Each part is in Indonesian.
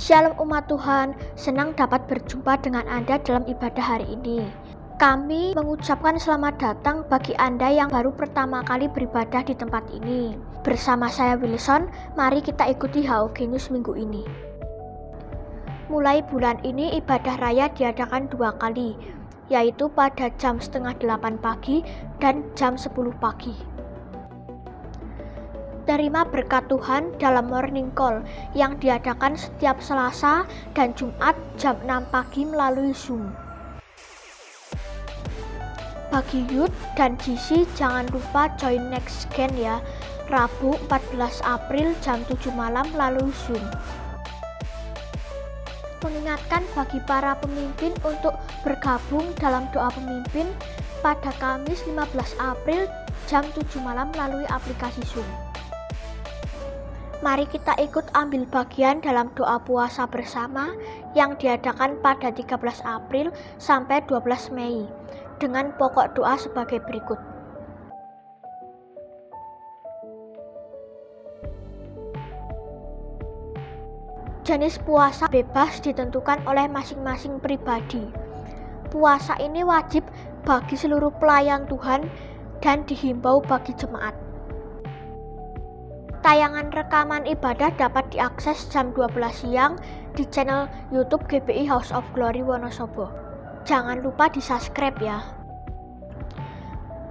Shalom umat Tuhan, senang dapat berjumpa dengan Anda dalam ibadah hari ini. Kami mengucapkan selamat datang bagi Anda yang baru pertama kali beribadah di tempat ini. Bersama saya Wilson, mari kita ikuti HOG News minggu ini. Mulai bulan ini ibadah raya diadakan 2 kali, yaitu pada jam setengah 8 pagi dan jam 10 pagi. Terima berkat Tuhan dalam morning call yang diadakan setiap Selasa dan Jumat jam 6 pagi melalui Zoom. Bagi youth dan GC jangan lupa join next gen ya, Rabu 14 April jam 7 malam melalui Zoom. Mengingatkan bagi para pemimpin untuk bergabung dalam doa pemimpin pada Kamis 15 April jam 7 malam melalui aplikasi Zoom. Mari kita ikut ambil bagian dalam doa puasa bersama yang diadakan pada 13 April sampai 12 Mei dengan pokok doa sebagai berikut. Jenis puasa bebas ditentukan oleh masing-masing pribadi. Puasa ini wajib bagi seluruh pelayan Tuhan dan dihimbau bagi jemaat. Tayangan rekaman ibadah dapat diakses jam 12 siang di channel YouTube GBI House of Glory Wonosobo. Jangan lupa di-subscribe ya.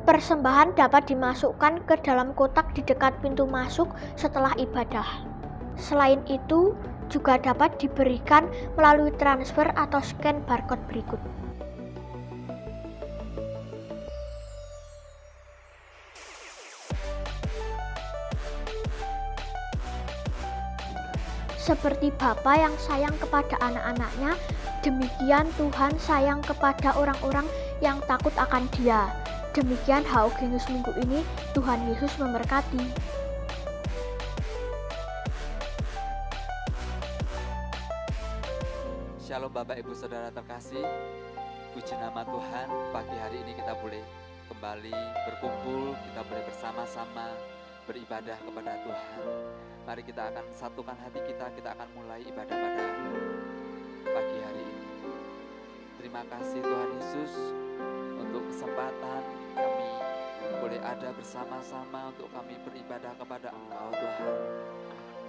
Persembahan dapat dimasukkan ke dalam kotak di dekat pintu masuk setelah ibadah. Selain itu, juga dapat diberikan melalui transfer atau scan barcode berikut. Seperti Bapa yang sayang kepada anak-anaknya, demikian Tuhan sayang kepada orang-orang yang takut akan Dia. Demikian HOG News minggu ini. Tuhan Yesus memberkati. Shalom Bapak Ibu Saudara terkasih, puji nama Tuhan. Pagi hari ini kita boleh kembali berkumpul, kita boleh bersama-sama beribadah kepada Tuhan. Mari kita akan satukan hati kita akan mulai ibadah pada pagi hari ini. Terima kasih Tuhan Yesus untuk kesempatan kami boleh ada bersama-sama untuk kami beribadah kepada Engkau Tuhan.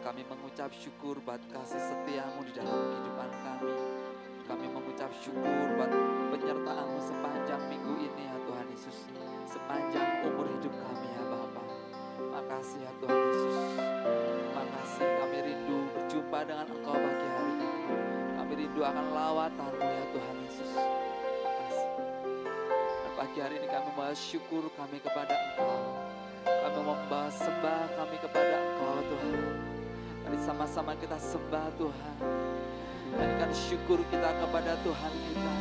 Kami mengucap syukur buat kasih setiamu di dalam kehidupan kami. Kami mengucap syukur buat penyertaan-Mu sepanjang minggu ini ya Tuhan Yesus. Sepanjang umur hidup kami ya Bapa. Makasih ya Tuhan Yesus. Makasih, kami rindu berjumpa dengan Engkau pagi hari ini. Kami rindu akan lawatan-Mu ya Tuhan Yesus. Makasih. Dan pagi hari ini kami membawa syukur kami kepada Engkau. Kami membawa sembah kami kepada Engkau Tuhan. Mari sama-sama kita sembah Tuhan. Naikkan syukur kita kepada Tuhan kita.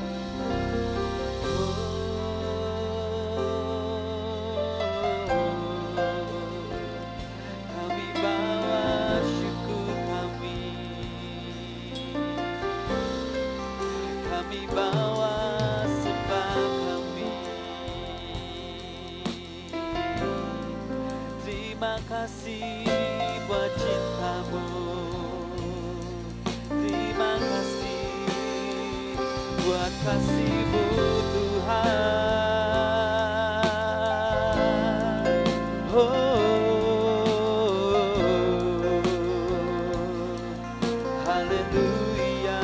Terima kasih buat cinta-Mu. Terima kasih buat kasih-Mu Tuhan. Haleluya.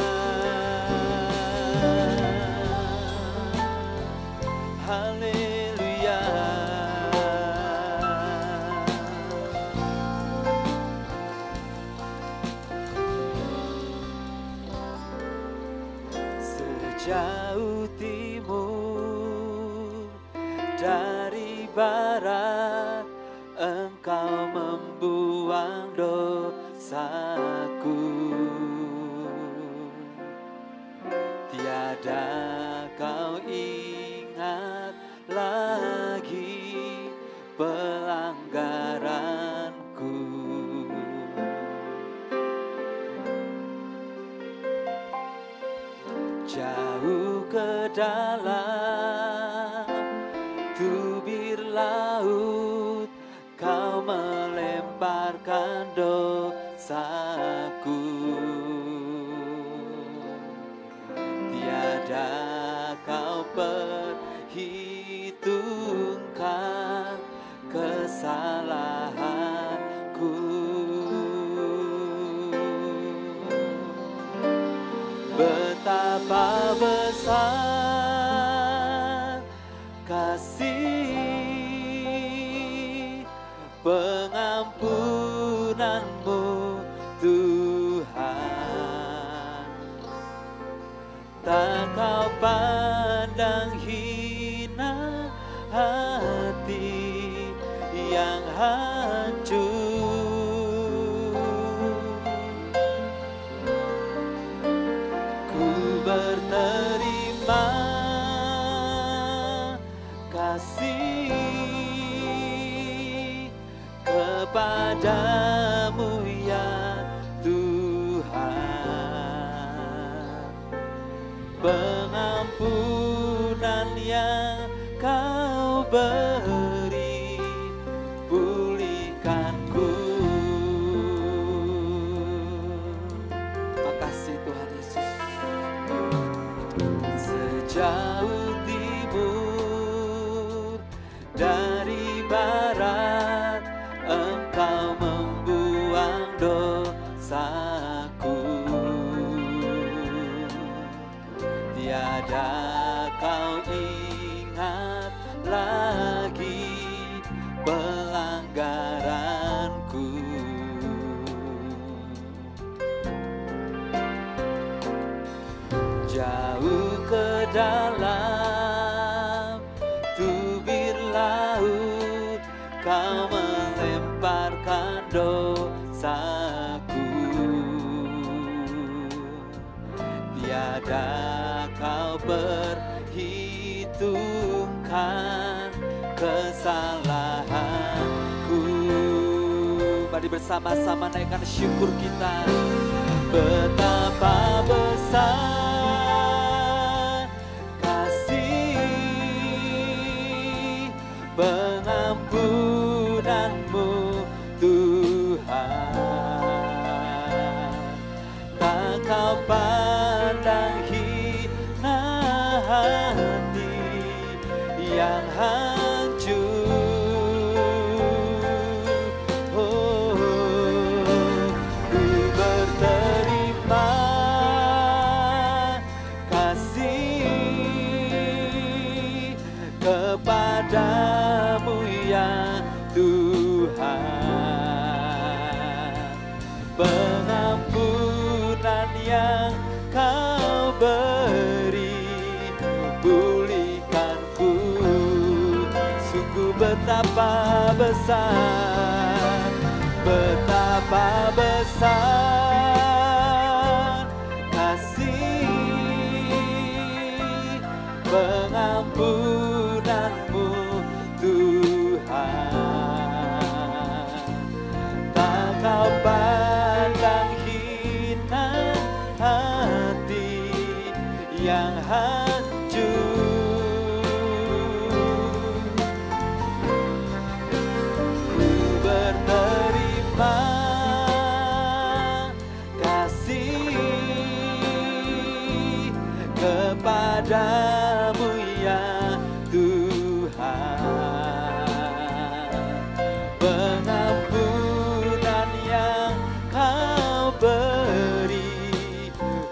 Haleluya. Jauh timur dari barat, Engkau membuang dosaku. Tiada Kau ingat lagi pelanggaranku. Jauh ke dalam tubir laut, Kau melemparkan dosaku. tiada kau perhitungkan kesalahanku. Betapa besar kasih pengampunanmu Tuhan. Tak kau pandang hina hati yang hancur. Ku berterima kasih kepadamu ya Tuhan. Pengampunan yang kau beri pulihkanku. Makasih Tuhan Yesus. Sejauh timur dari barat, Engkau membuang dosaku. Tiada kau ingat lagi pelanggaranku. Jauh ke dalam tubir laut, kau melemparkan dosaku. Tiada kau perhitungkan kesalahanku. Mari bersama-sama naikkan syukur kita. Betapa besar kasih pengampunanmu Tuhan. Tak kau pandang hina hati yang hancur. Oh, ku berterima kasih kepadamu ya Tuhan. Pengampunan yang kau beri pulihkanku. Sungguh betapa besar, betapa besar kasih pengampunanmu Tuhan. Tak kau pandang hina hati yang hancur. Ku berterima kasih kepadamu ya Tuhan. Pengampunan yang kau beri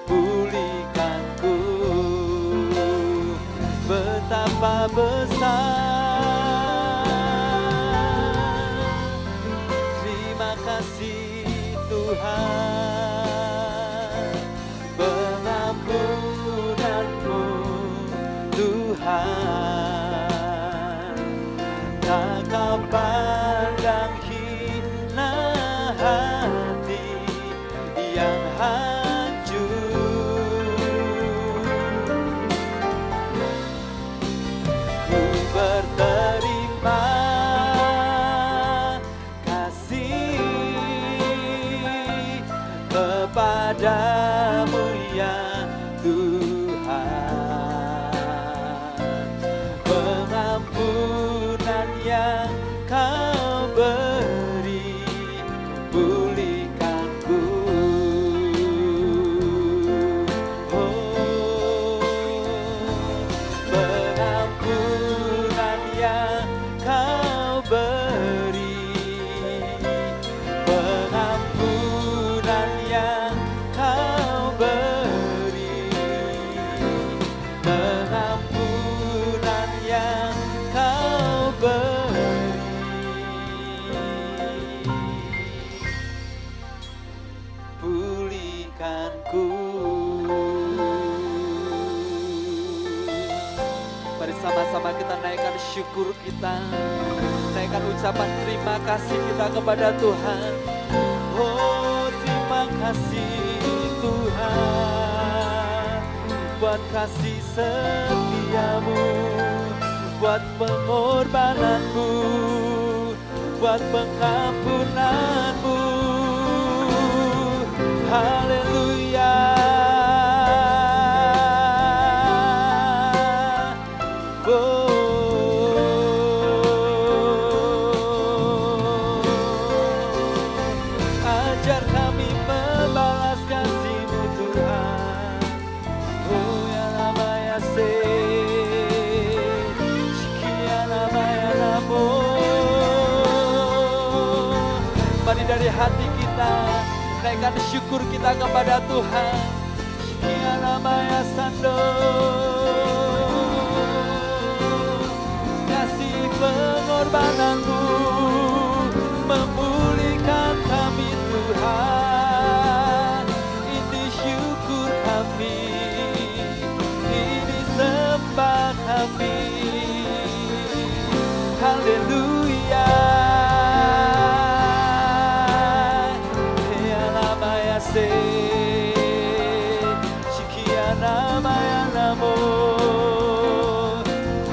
pulihkanku. Betapa besar, terima kasih Tuhan. Pengampunanmu Tuhan. Tak kau pandang hina hati yang hancur. Ku berterima kasih kepadamu ya Tuhan. Pengampunan yang kau beri pulihkanku. Oh, memulihkanku. Mari sama-sama kita naikkan syukur kita, naikkan ucapan terima kasih kita kepada Tuhan. Oh, terima kasih Tuhan buat kasih setiamu, buat pengorbananmu, buat pengampunanmu. Haleluya. Ajar kami membalas kasih-Mu Tuhan. Oh ya nama ya se, Shiki nama ya namo. Mari dari hati kita naikkan syukur kita kepada Tuhan. Shiki nama ya sando. Kasih pengorbananmu memulihkan kami Tuhan. Ini syukur kami, ini sembah kami. Haleluya. Ya nama ya se, Shikia nama ya namo.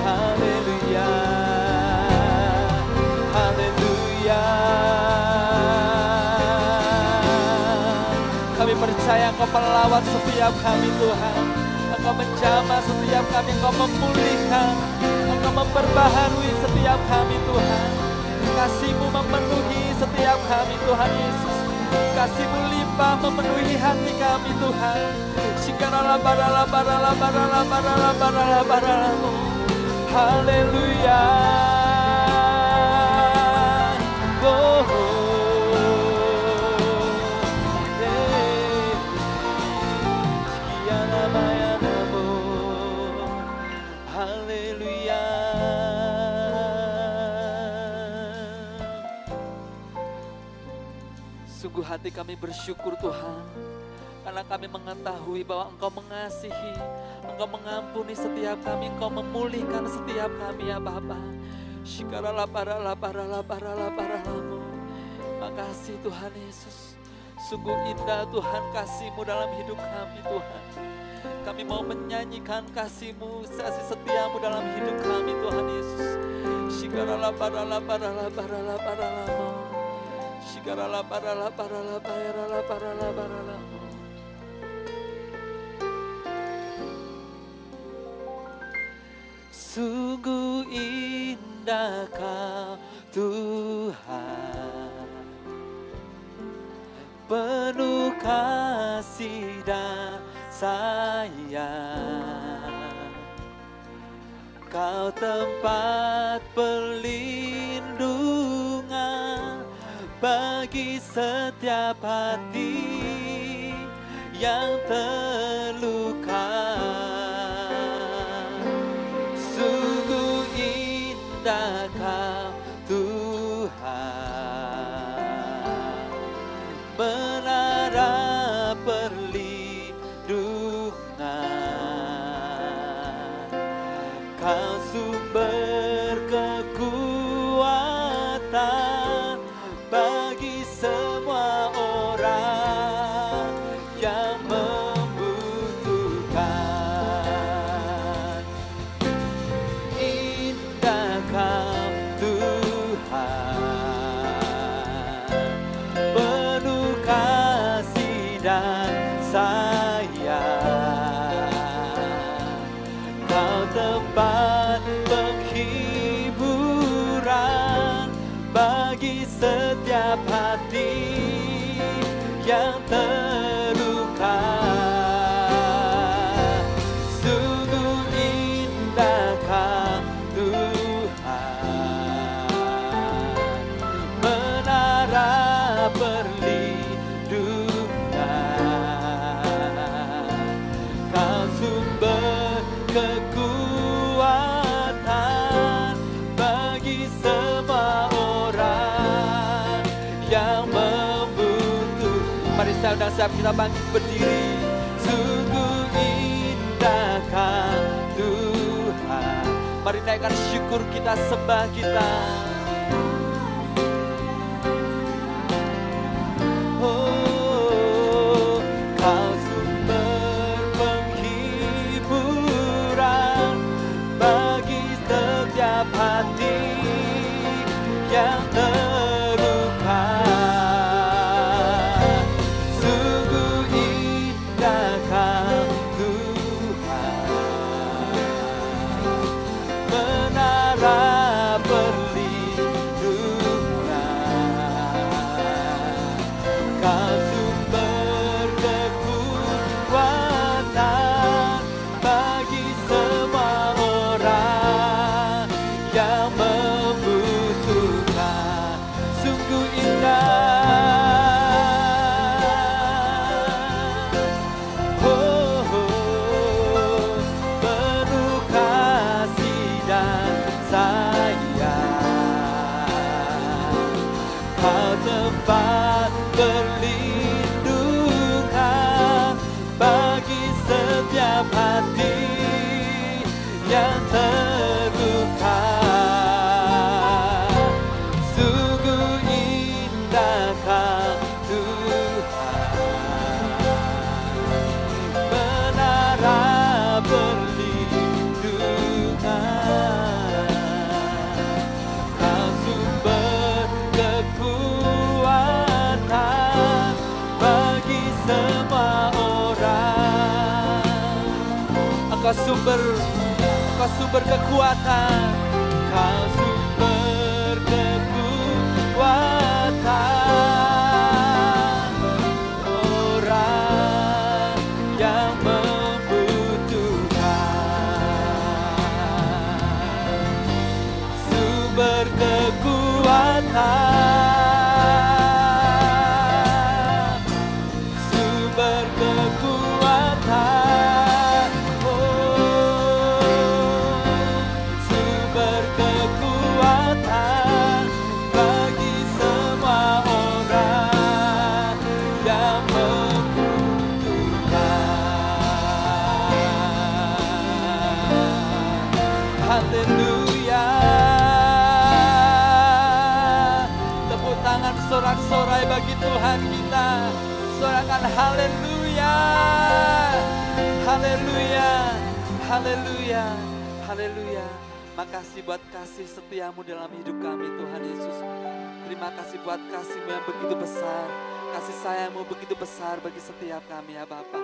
Haleluya. Haleluya. Kami percaya Engkau melawat setiap kami Tuhan. Engkau menjamah setiap kami, Engkau memulihkan, Engkau memperbaharui setiap kami Tuhan. Kasih-Mu memenuhi setiap kami Tuhan Yesus. Kasih-Mu limpah memenuhi hati kami Tuhan. Shikarala barala barala barala barala barala barala. Haleluya. Oh, haleluya. Sungguh hati kami bersyukur Tuhan, karena kami mengetahui bahwa Engkau mengasihi, Engkau mengampuni setiap kami, Engkau memulihkan setiap kami ya Bapa. Shikarala parala parala parala paralamu. Makasih Tuhan Yesus. Sungguh indah Tuhan kasih-Mu dalam hidup kami Tuhan. Kami mau menyanyikan kasih-Mu, kasih setia-Mu dalam hidup kami Tuhan Yesus. Shikarala parala parala parala paralamu. Shikarala parala parala parala parala paralamu. Sungguh indah Kau Tuhan, penuh kasih dan sayang. Kau tempat perlindungan bagi setiap hati yang terluka. Sungguh indah Kau Tuhan, menara perlindungan. Kau sumber kekuatan bagi semua orang yang membutuhkan. Indah Kau Tuhan, penuh kasih dan sayang. Kau tempat penghiburan bagi setiap hati yang terluka. Sungguh indah Kau Tuhan, menara perlindungan. Kau sumber kekuatan bagi semua orang yang membutuhkan. Mari saya undang siap kita bangkit berdiri. Sungguh indahkan Tuhan. Mari naikkan syukur kita, sembah kita. Oh, Kau sumber penghiburan bagi setiap hati yang terluka. Sungguh indahkan Tuhan, menara perlindungan. Kau sumber kekuatan bagi semua orang yang membutuhkan. Sungguh indah, oh, oh, penuh kasih dan sayang. Kau tempat perlindungan bagi setiap hati yang terluka. Sungguh indahkan Tuhan, menara perlindungan. Kau sumber kekuatan bagi semua orang. Engkau sumber kekuatan. Kau sumber kekuatan orang yang membutuhkan. Sumber kekuatan, sumber kekuatan, oh, sumber kekuatan bagi semua orang yang membutuhkan. Haleluya. Tepuk tangan sorak-sorai bagi Tuhan kita. Sorakan haleluya. Haleluya. Haleluya. Haleluya. Makasih buat kasih setiamu dalam hidup kami Tuhan Yesus. Terima kasih buat kasih-Mu yang begitu besar. Kasih sayang-Mu begitu besar bagi setiap kami ya Bapa.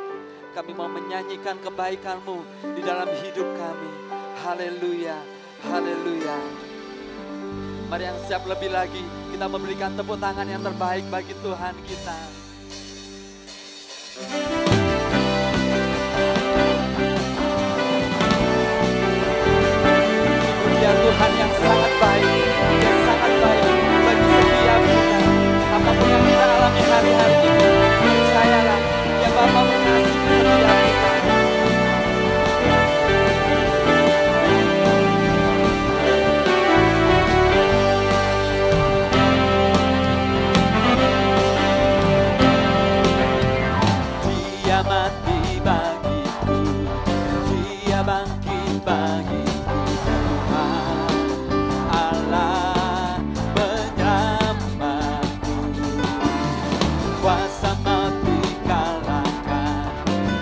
Kami mau menyanyikan kebaikan-Mu di dalam hidup kami. Haleluya. Haleluya. Mari yang siap lebih lagi, kita memberikan tepuk tangan yang terbaik bagi Tuhan kita. Dia Tuhan yang sangat baik, Dia sangat baik bagi setiap kita. Apapun yang kita alami hari-hari ini, percayalah, Dia Bapa mengasihi setiap kita. Dia mati bagiku, Dia bangkit bagiku, Tuhan Allah penyelamatku. Kuasa maut dikalahkan,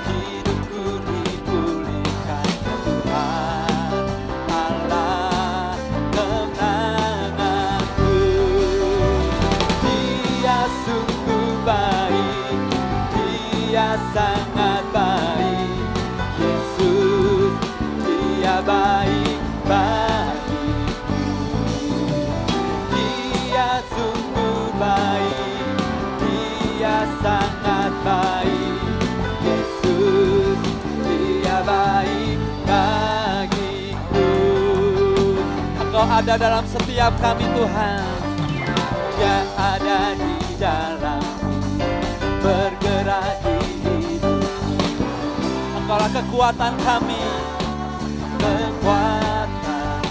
hidupku dipulihkan, Tuhan Allah kemenanganku. Dia sungguh baik, Dia sangat baik, Yesus, Dia baik bagiku. Dia sungguh baik, Dia sangat baik, Yesus, Dia baik bagiku. Engkau ada dalam setiap kami Tuhan. Dia ada di dalamku, bergerak di hidupku. Engkaulah kekuatan kami, kekuatan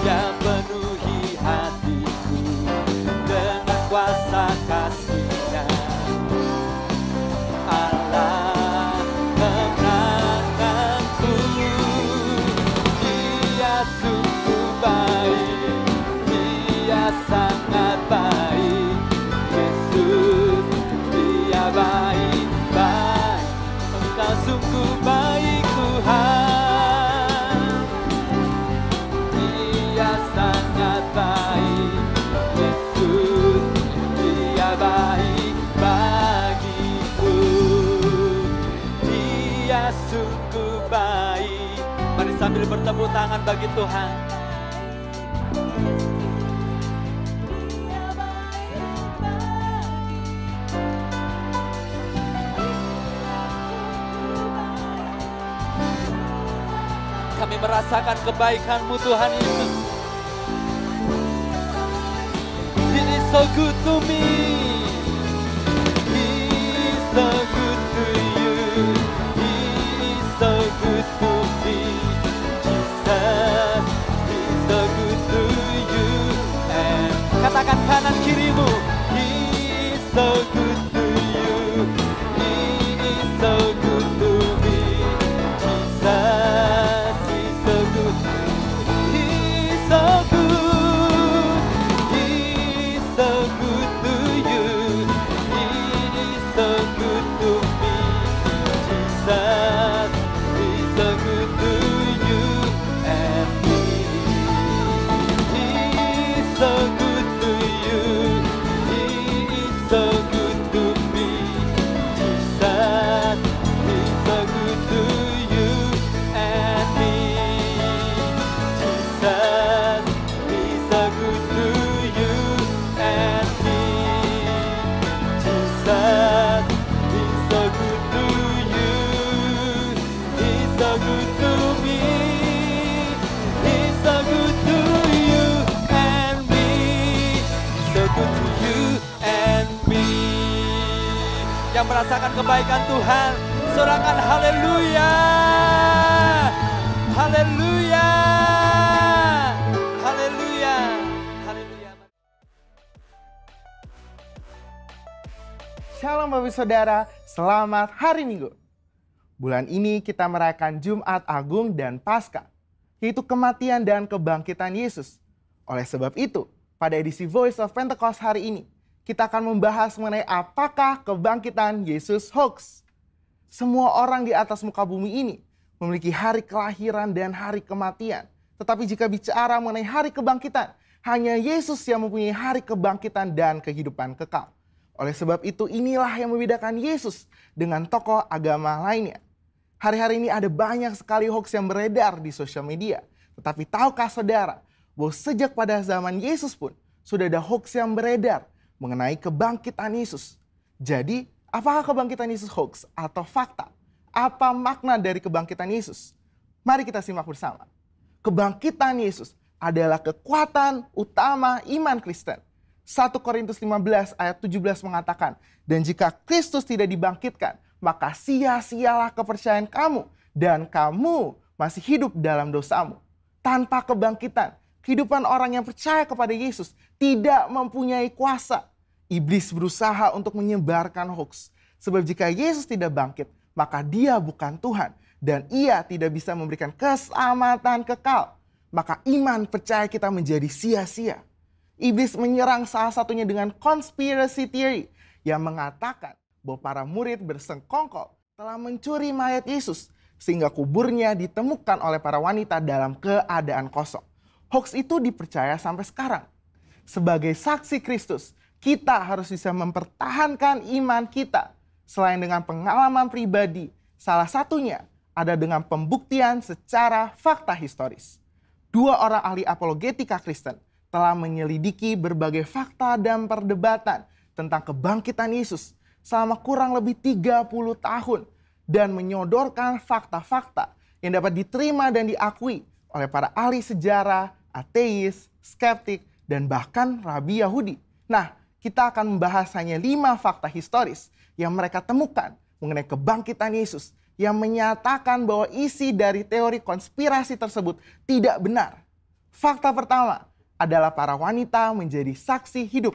yang penuhi hatiku dengan kuasa kasih-Nya. tepuk tangan bagi Tuhan. Kami merasakan kebaikan-Mu Tuhan Yesus. He is so good to me. He is so good to you. He is so good to me. Jesus, He is so good to you. And katakan kanan kirimu. He is so good to you. He is so good to me. Jesus, He is so good. He is so good. He is so good to you. He is so good to me. Jesus, He is so good to you and me. He is so good to you. He is so good to me. Jesus, He is so good to you and me. Jesus, He is so good to you and me. Jesus, He is so good to you. He is so good to me. He is so good to you and me. He's so good to you and me. Yang merasakan kebaikan Tuhan, sorakan haleluya. Haleluya. Haleluya. Haleluya. Shalom Bapak Saudara, selamat hari Minggu. Bulan ini kita merayakan Jumat Agung dan Paskah, yaitu kematian dan kebangkitan Yesus. Oleh sebab itu, pada edisi Voice of Pentecost hari ini, kita akan membahas mengenai apakah kebangkitan Yesus hoax. Semua orang di atas muka bumi ini memiliki hari kelahiran dan hari kematian. Tetapi jika bicara mengenai hari kebangkitan, hanya Yesus yang mempunyai hari kebangkitan dan kehidupan kekal. Oleh sebab itu, inilah yang membedakan Yesus dengan tokoh agama lainnya. Hari-hari ini ada banyak sekali hoax yang beredar di sosial media. Tetapi tahukah saudara, bahwa sejak pada zaman Yesus pun sudah ada hoax yang beredar mengenai kebangkitan Yesus. Jadi, apakah kebangkitan Yesus hoax atau fakta? Apa makna dari kebangkitan Yesus? Mari kita simak bersama. Kebangkitan Yesus adalah kekuatan utama iman Kristen. 1 Korintus 15 ayat 17 mengatakan, dan jika Kristus tidak dibangkitkan, maka sia-sialah kepercayaan kamu dan kamu masih hidup dalam dosamu. Tanpa kebangkitan, kehidupan orang yang percaya kepada Yesus tidak mempunyai kuasa. Iblis berusaha untuk menyebarkan hoax. Sebab jika Yesus tidak bangkit, maka dia bukan Tuhan. Dan ia tidak bisa memberikan keselamatan kekal. Maka iman percaya kita menjadi sia-sia. Iblis menyerang salah satunya dengan conspiracy theory yang mengatakan bahwa para murid bersengkongkol telah mencuri mayat Yesus sehingga kuburnya ditemukan oleh para wanita dalam keadaan kosong. Hoax itu dipercaya sampai sekarang. Sebagai saksi Kristus, kita harus bisa mempertahankan iman kita selain dengan pengalaman pribadi. Salah satunya ada dengan pembuktian secara fakta historis. 2 orang ahli apologetika Kristen telah menyelidiki berbagai fakta dan perdebatan tentang kebangkitan Yesus selama kurang lebih 30 tahun dan menyodorkan fakta-fakta yang dapat diterima dan diakui oleh para ahli sejarah, ateis, skeptik, dan bahkan rabi Yahudi. Nah, kita akan membahas hanya 5 fakta historis yang mereka temukan mengenai kebangkitan Yesus yang menyatakan bahwa isi dari teori konspirasi tersebut tidak benar. Fakta pertama adalah para wanita menjadi saksi hidup.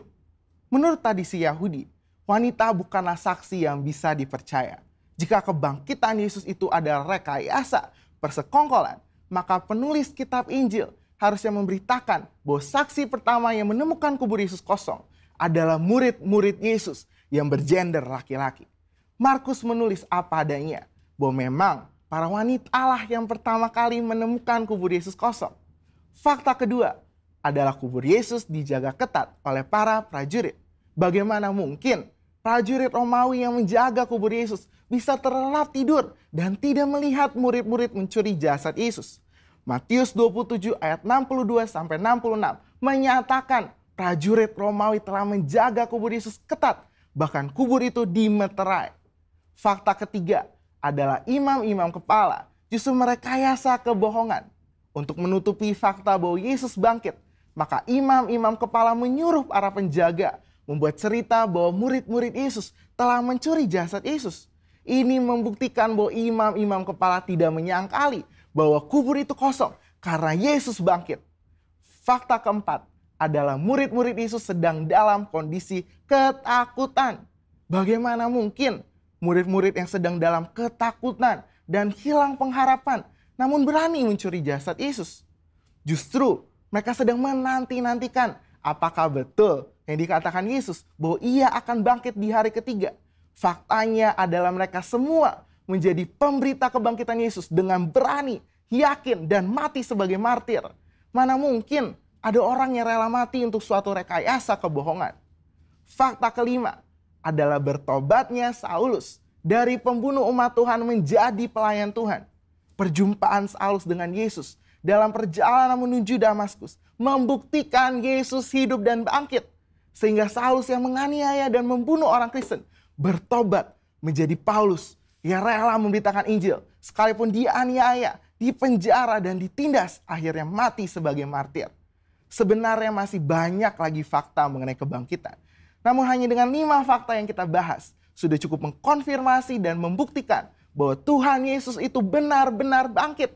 Menurut tradisi Yahudi, wanita bukanlah saksi yang bisa dipercaya. Jika kebangkitan Yesus itu adalah rekayasa, persekongkolan, maka penulis kitab Injil harusnya memberitakan bahwa saksi pertama yang menemukan kubur Yesus kosong adalah murid-murid Yesus yang bergender laki-laki. Markus menulis apa adanya, bahwa memang para wanita lah yang pertama kali menemukan kubur Yesus kosong. Fakta kedua adalah kubur Yesus dijaga ketat oleh para prajurit. Bagaimana mungkin prajurit Romawi yang menjaga kubur Yesus bisa terlelap tidur dan tidak melihat murid-murid mencuri jasad Yesus? Matius 27 ayat 62 sampai 66 menyatakan prajurit Romawi telah menjaga kubur Yesus ketat, bahkan kubur itu dimeterai. Fakta ketiga adalah imam-imam kepala justru merekayasa kebohongan. Untuk menutupi fakta bahwa Yesus bangkit, maka imam-imam kepala menyuruh para penjaga membuat cerita bahwa murid-murid Yesus telah mencuri jasad Yesus. Ini membuktikan bahwa imam-imam kepala tidak menyangkali bahwa kubur itu kosong karena Yesus bangkit. Fakta keempat adalah murid-murid Yesus sedang dalam kondisi ketakutan. Bagaimana mungkin murid-murid yang sedang dalam ketakutan dan hilang pengharapan namun berani mencuri jasad Yesus? Justru mereka sedang menanti-nantikan apakah betul yang dikatakan Yesus bahwa ia akan bangkit di hari ketiga. Faktanya adalah mereka semua menjadi pemberita kebangkitan Yesus dengan berani, yakin, dan mati sebagai martir. Mana mungkin ada orang yang rela mati untuk suatu rekayasa kebohongan. Fakta kelima adalah bertobatnya Saulus dari pembunuh umat Tuhan menjadi pelayan Tuhan. Perjumpaan Saulus dengan Yesus dalam perjalanan menuju Damaskus membuktikan Yesus hidup dan bangkit. Sehingga Saulus yang menganiaya dan membunuh orang Kristen bertobat menjadi Paulus yang rela memberitakan Injil. Sekalipun dianiaya, dipenjara, dan ditindas, akhirnya mati sebagai martir. Sebenarnya masih banyak lagi fakta mengenai kebangkitan. Namun hanya dengan 5 fakta yang kita bahas, sudah cukup mengkonfirmasi dan membuktikan bahwa Tuhan Yesus itu benar-benar bangkit.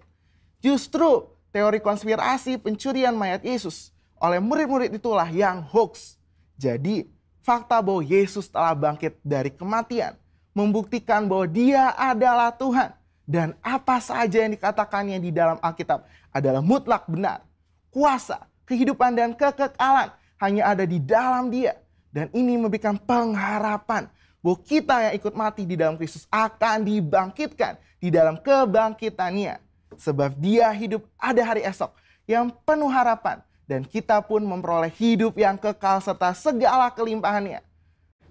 Justru teori konspirasi pencurian mayat Yesus oleh murid-murid itulah yang hoax. Jadi, fakta bahwa Yesus telah bangkit dari kematian membuktikan bahwa Dia adalah Tuhan. Dan apa saja yang dikatakannya di dalam Alkitab adalah mutlak benar. Kuasa, kehidupan, dan kekekalan hanya ada di dalam Dia. Dan ini memberikan pengharapan bahwa kita yang ikut mati di dalam Kristus akan dibangkitkan di dalam kebangkitannya. Sebab Dia hidup ada hari esok yang penuh harapan. Dan kita pun memperoleh hidup yang kekal serta segala kelimpahannya.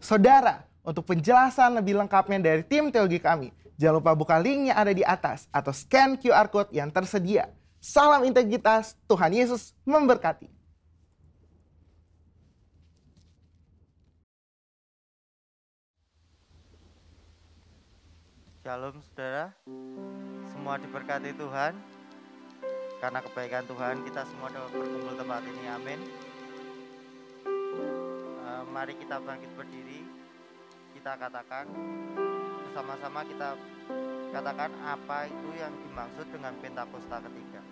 Saudara, untuk penjelasan lebih lengkapnya dari tim teologi kami, jangan lupa buka linknya ada di atas atau scan QR Code yang tersedia. Salam integritas, Tuhan Yesus memberkati. Shalom saudara, semua diberkati Tuhan. Karena kebaikan Tuhan kita semua dapat berkumpul tempat ini, amin. Mari kita bangkit berdiri. Kita katakan bersama-sama, kita katakan apa itu yang dimaksud dengan Pentakosta ketiga.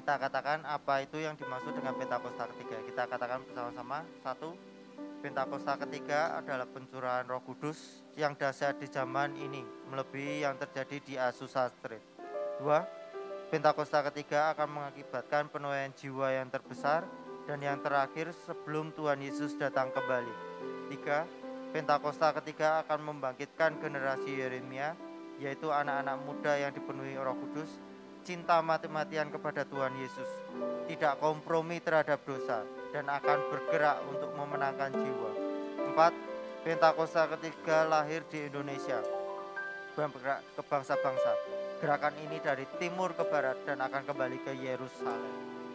Kita katakan apa itu yang dimaksud dengan Pentakosta ketiga. Kita katakan bersama-sama. 1. Pentakosta ketiga adalah pencurahan Roh Kudus yang dahsyat di zaman ini, melebihi yang terjadi di Azusa Street. 2. Pentakosta ketiga akan mengakibatkan penuaian jiwa yang terbesar dan yang terakhir sebelum Tuhan Yesus datang kembali. 3. Pentakosta ketiga akan membangkitkan generasi Yeremia, yaitu anak-anak muda yang dipenuhi Roh Kudus, cinta mati-matian kepada Tuhan Yesus, tidak kompromi terhadap dosa, dan akan bergerak untuk memenangkan jiwa. 4. Pentakosta ketiga lahir di Indonesia, bergerak ke bangsa-bangsa. Gerakan ini dari timur ke barat dan akan kembali ke Yerusalem.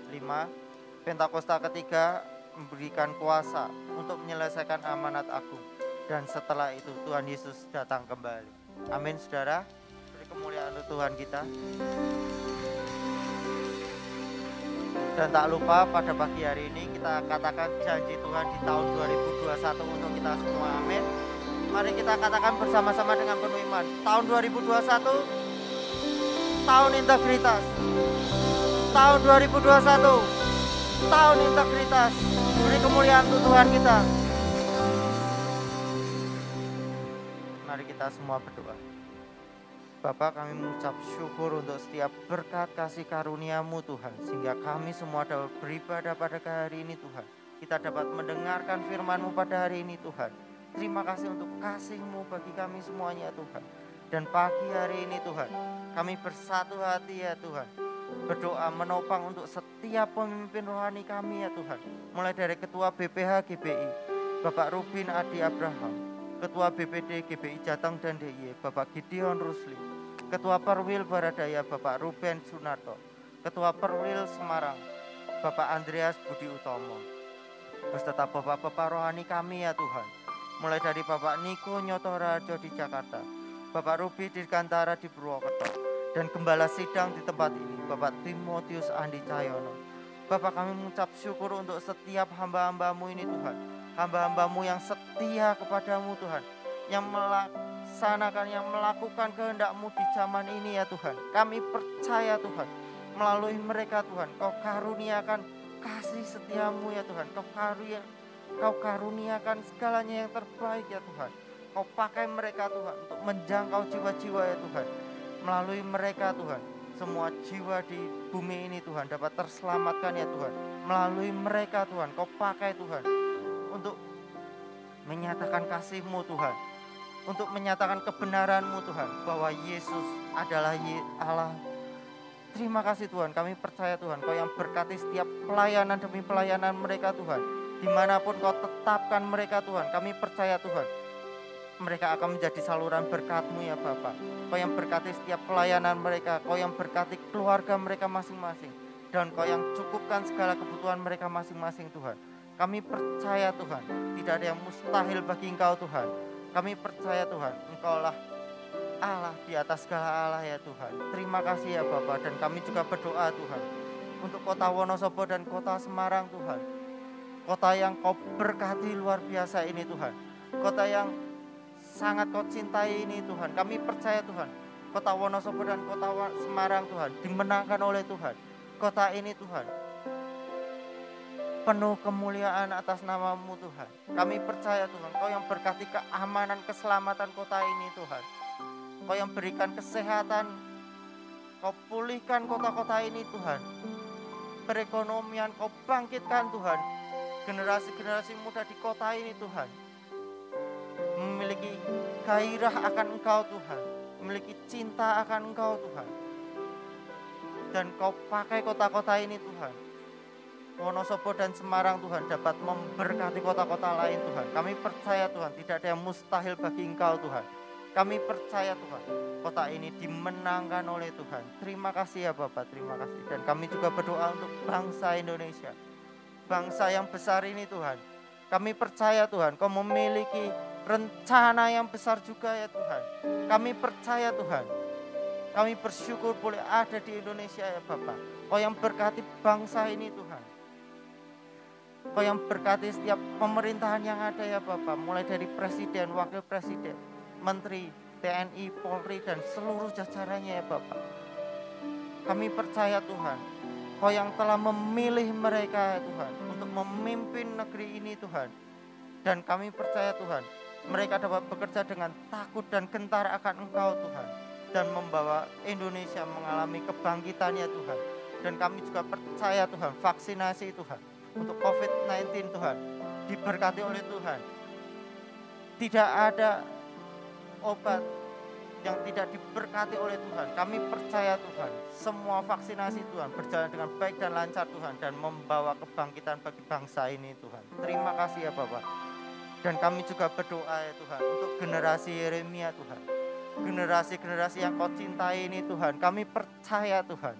5. Pentakosta ketiga memberikan kuasa untuk menyelesaikan amanat agung, dan setelah itu Tuhan Yesus datang kembali. Amin saudara. Beri kemuliaan untuk Tuhan kita. Dan tak lupa pada pagi hari ini kita katakan janji Tuhan di tahun 2021 untuk kita semua, amin. Mari kita katakan bersama-sama dengan penuh iman. Tahun 2021, tahun integritas. Tahun 2021, tahun integritas. Beri kemuliaan untuk Tuhan kita. Mari kita semua berdoa. Bapa, kami mengucap syukur untuk setiap berkat kasih karunia-Mu Tuhan, sehingga kami semua dapat beribadah pada hari ini Tuhan. Kita dapat mendengarkan firman-Mu pada hari ini Tuhan. Terima kasih untuk kasih-Mu bagi kami semuanya Tuhan. Dan pagi hari ini Tuhan, kami bersatu hati ya Tuhan, berdoa menopang untuk setiap pemimpin rohani kami ya Tuhan. Mulai dari Ketua BPH GBI, Bapak Rubin Adi Abraham, Ketua BPD GBI Jateng dan DIY, Bapak Gideon Rusli, Ketua Perwil Baradaya, Bapak Ruben Sunarto, Ketua Perwil Semarang, Bapak Andreas Budi Utomo, beserta Bapak-Bapak rohani kami ya Tuhan. Mulai dari Bapak Niko Nyotorajo di Jakarta, Bapak Ruby Dirgantara di Purwokerto, dan Gembala Sidang di tempat ini, Bapak Timotius Andi Cahyono. Bapak, kami mengucap syukur untuk setiap hamba-hambamu ini Tuhan, hamba-hambamu yang setia kepadamu Tuhan, yang melaksanakan, yang melakukan kehendak-Mu di zaman ini ya Tuhan. Kami percaya Tuhan, melalui mereka Tuhan, Kau karuniakan kasih setiamu ya Tuhan. Kau karuniakan segalanya yang terbaik ya Tuhan. Kau pakai mereka Tuhan untuk menjangkau jiwa-jiwa ya Tuhan. Melalui mereka Tuhan, semua jiwa di bumi ini Tuhan dapat terselamatkan ya Tuhan. Melalui mereka Tuhan, Kau pakai Tuhan untuk menyatakan kasih-Mu Tuhan, untuk menyatakan kebenaran-Mu Tuhan, bahwa Yesus adalah Allah. Terima kasih Tuhan, kami percaya Tuhan, Kau yang berkati setiap pelayanan demi pelayanan mereka Tuhan. Dimanapun Kau tetapkan mereka Tuhan, kami percaya Tuhan, mereka akan menjadi saluran berkat-Mu ya Bapa. Kau yang berkati setiap pelayanan mereka, Kau yang berkati keluarga mereka masing-masing, dan Kau yang cukupkan segala kebutuhan mereka masing-masing Tuhan. Kami percaya Tuhan, tidak ada yang mustahil bagi Engkau Tuhan. Kami percaya Tuhan, Engkau-lah Allah di atas segala Allah ya Tuhan. Terima kasih ya Bapa, dan kami juga berdoa Tuhan untuk kota Wonosobo dan kota Semarang Tuhan. Kota yang Kau berkati luar biasa ini Tuhan. Kota yang sangat Kau cintai ini Tuhan. Kami percaya Tuhan, kota Wonosobo dan kota Semarang Tuhan dimenangkan oleh Tuhan. Kota ini Tuhan penuh kemuliaan atas nama-Mu Tuhan. Kami percaya Tuhan, Kau yang berkati keamanan, keselamatan kota ini Tuhan. Kau yang berikan kesehatan, Kau pulihkan kota-kota ini Tuhan. Perekonomian Kau bangkitkan Tuhan. Generasi-generasi muda di kota ini Tuhan memiliki gairah akan Engkau Tuhan, memiliki cinta akan Engkau Tuhan. Dan Kau pakai kota-kota ini Tuhan, Wonosobo dan Semarang Tuhan, dapat memberkati kota-kota lain Tuhan. Kami percaya Tuhan, tidak ada yang mustahil bagi Engkau Tuhan. Kami percaya Tuhan, kota ini dimenangkan oleh Tuhan. Terima kasih ya Bapak, terima kasih. Dan kami juga berdoa untuk bangsa Indonesia, bangsa yang besar ini Tuhan. Kami percaya Tuhan, Kau memiliki rencana yang besar juga ya Tuhan. Kami percaya Tuhan, kami bersyukur boleh ada di Indonesia ya Bapak. Kau yang berkati bangsa ini Tuhan. Kau yang berkati setiap pemerintahan yang ada ya Bapak, mulai dari presiden, wakil presiden, menteri, TNI, Polri, dan seluruh jajarannya ya Bapak. Kami percaya Tuhan, Kau yang telah memilih mereka ya Tuhan untuk memimpin negeri ini Tuhan. Dan kami percaya Tuhan, mereka dapat bekerja dengan takut dan gentar akan Engkau Tuhan, dan membawa Indonesia mengalami kebangkitan ya Tuhan. Dan kami juga percaya Tuhan, vaksinasi Tuhan untuk COVID-19 Tuhan diberkati oleh Tuhan. Tidak ada obat yang tidak diberkati oleh Tuhan. Kami percaya Tuhan, semua vaksinasi Tuhan berjalan dengan baik dan lancar Tuhan, dan membawa kebangkitan bagi bangsa ini Tuhan. Terima kasih ya Bapak. Dan kami juga berdoa ya Tuhan untuk generasi Yeremia Tuhan, generasi-generasi yang Kau cintai ini Tuhan. Kami percaya Tuhan,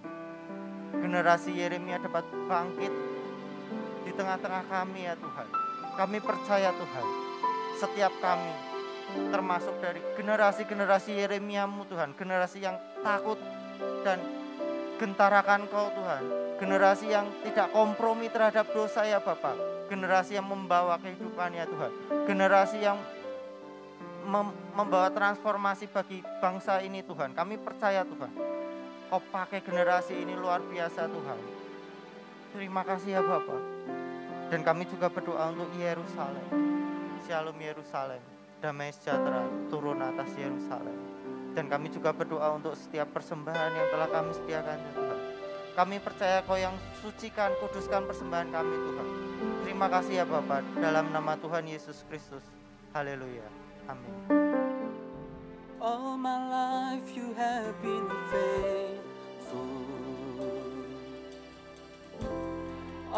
generasi Yeremia dapat bangkit di tengah-tengah kami ya Tuhan. Kami percaya Tuhan, setiap kami termasuk dari generasi-generasi Yeremia-Mu Tuhan, generasi yang takut dan gentar akan Kau Tuhan, generasi yang tidak kompromi terhadap dosa ya Bapak, generasi yang membawa kehidupan ya Tuhan, generasi yang membawa transformasi bagi bangsa ini Tuhan. Kami percaya Tuhan, Kau pakai generasi ini luar biasa Tuhan. Terima kasih ya Bapak. Dan kami juga berdoa untuk Yerusalem, Shalom Yerusalem, damai sejahtera turun atas Yerusalem. Dan kami juga berdoa untuk setiap persembahan yang telah kami sediakan ya Tuhan. Kami percaya Kau yang sucikan, kuduskan persembahan kami Tuhan. Terima kasih ya Bapa, dalam nama Tuhan Yesus Kristus. Haleluya. Amin. All my life you have been faithful.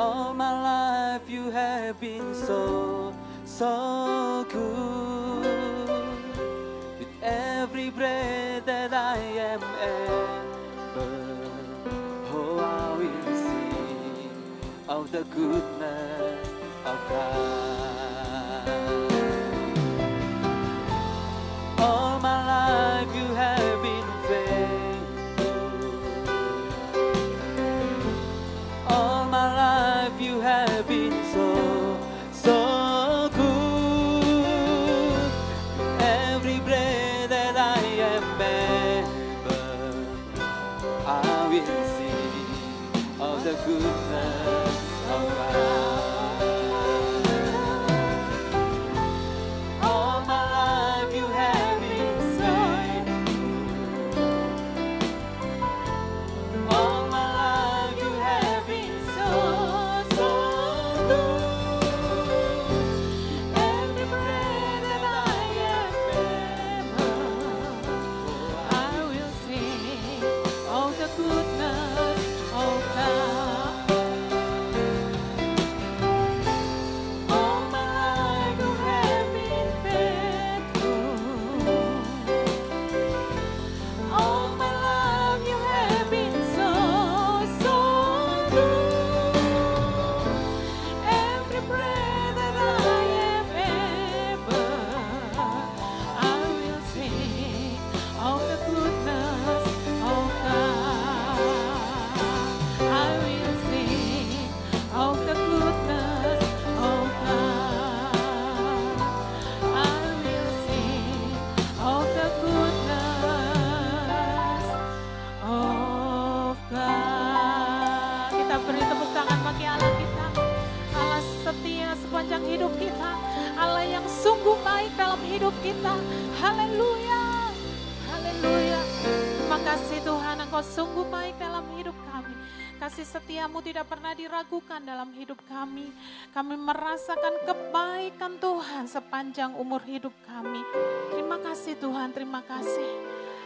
All my life you have been so, so good. With every breath that I am able, oh, I will sing of the goodness of God. All my life you have been faithful. All my life you have been so, so good. Every breath that I am able, I will sing of the goodness of God. All my life you have been faithful. All my life you have been so, so good. Every breath that I am able, I will sing of the goodness of God. All my life you have been faithful. All my life you have been so, so good. Every breath that I am able, I will sing of the goodness of God. I will sing of the goodness of God. I will sing of the goodness of God. Kita beri tepuk tangan bagi Allah kita. Allah setia sepanjang hidup kita. Allah yang sungguh baik dalam hidup kita. Haleluya. Haleluya. Terima kasih Tuhan, Engkau sungguh baik dalam hidup kami. Kasih setiamu tidak pernah diragukan dalam hidup kami. Kami merasakan kebaikan Tuhan sepanjang umur hidup kami. Terima kasih Tuhan, terima kasih.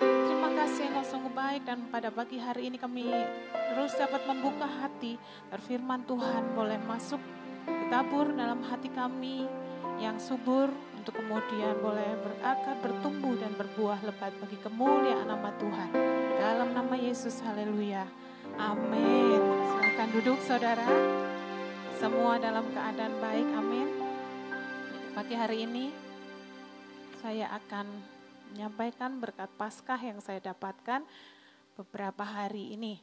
Terima kasih Engkau sungguh baik, dan pada pagi hari ini kami terus dapat membuka hati. Firman Tuhan boleh masuk, ditabur dalam hati kami yang subur, untuk kemudian boleh berakar, bertumbuh dan berbuah lebat bagi kemuliaan nama Tuhan. Dalam nama Yesus, haleluya. Amin. Silakan duduk saudara. Semua dalam keadaan baik, amin. Pagi hari ini saya akan menyampaikan berkat Paskah yang saya dapatkan beberapa hari ini.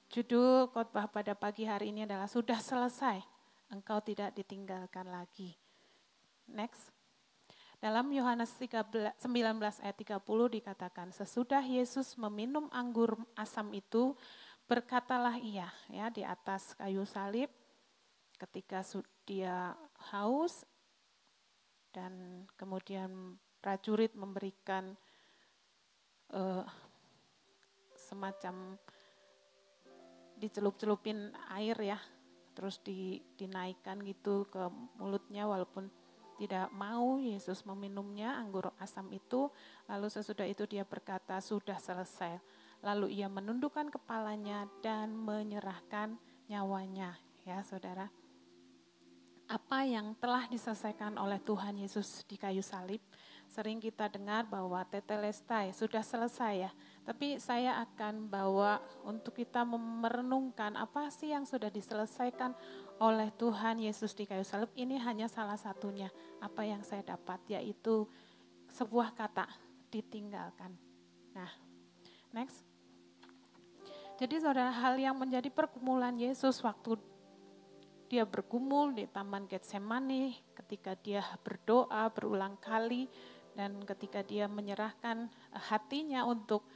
Judul khotbah pada pagi hari ini adalah sudah selesai, engkau tidak ditinggalkan lagi. Next. Dalam Yohanes 19 ayat 30 dikatakan, sesudah Yesus meminum anggur asam itu, berkatalah ia, ya, di atas kayu salib, ketika dia haus dan kemudian prajurit memberikan semacam dicelup-celupin air, ya, terus dinaikkan gitu ke mulutnya, walaupun tidak mau Yesus meminumnya anggur asam itu. Lalu sesudah itu dia berkata, sudah selesai. Lalu ia menundukkan kepalanya dan menyerahkan nyawanya. Ya saudara, apa yang telah diselesaikan oleh Tuhan Yesus di kayu salib, sering kita dengar bahwa tetelestai, sudah selesai ya. Tapi saya akan bawa untuk kita merenungkan apa sih yang sudah diselesaikan oleh Tuhan Yesus di kayu salib. Ini hanya salah satunya apa yang saya dapat, yaitu sebuah kata, ditinggalkan. Nah, next. Jadi saudara, hal yang menjadi pergumulan Yesus waktu dia bergumul di Taman Getsemani, ketika dia berdoa berulang kali, dan ketika dia menyerahkan hatinya untuk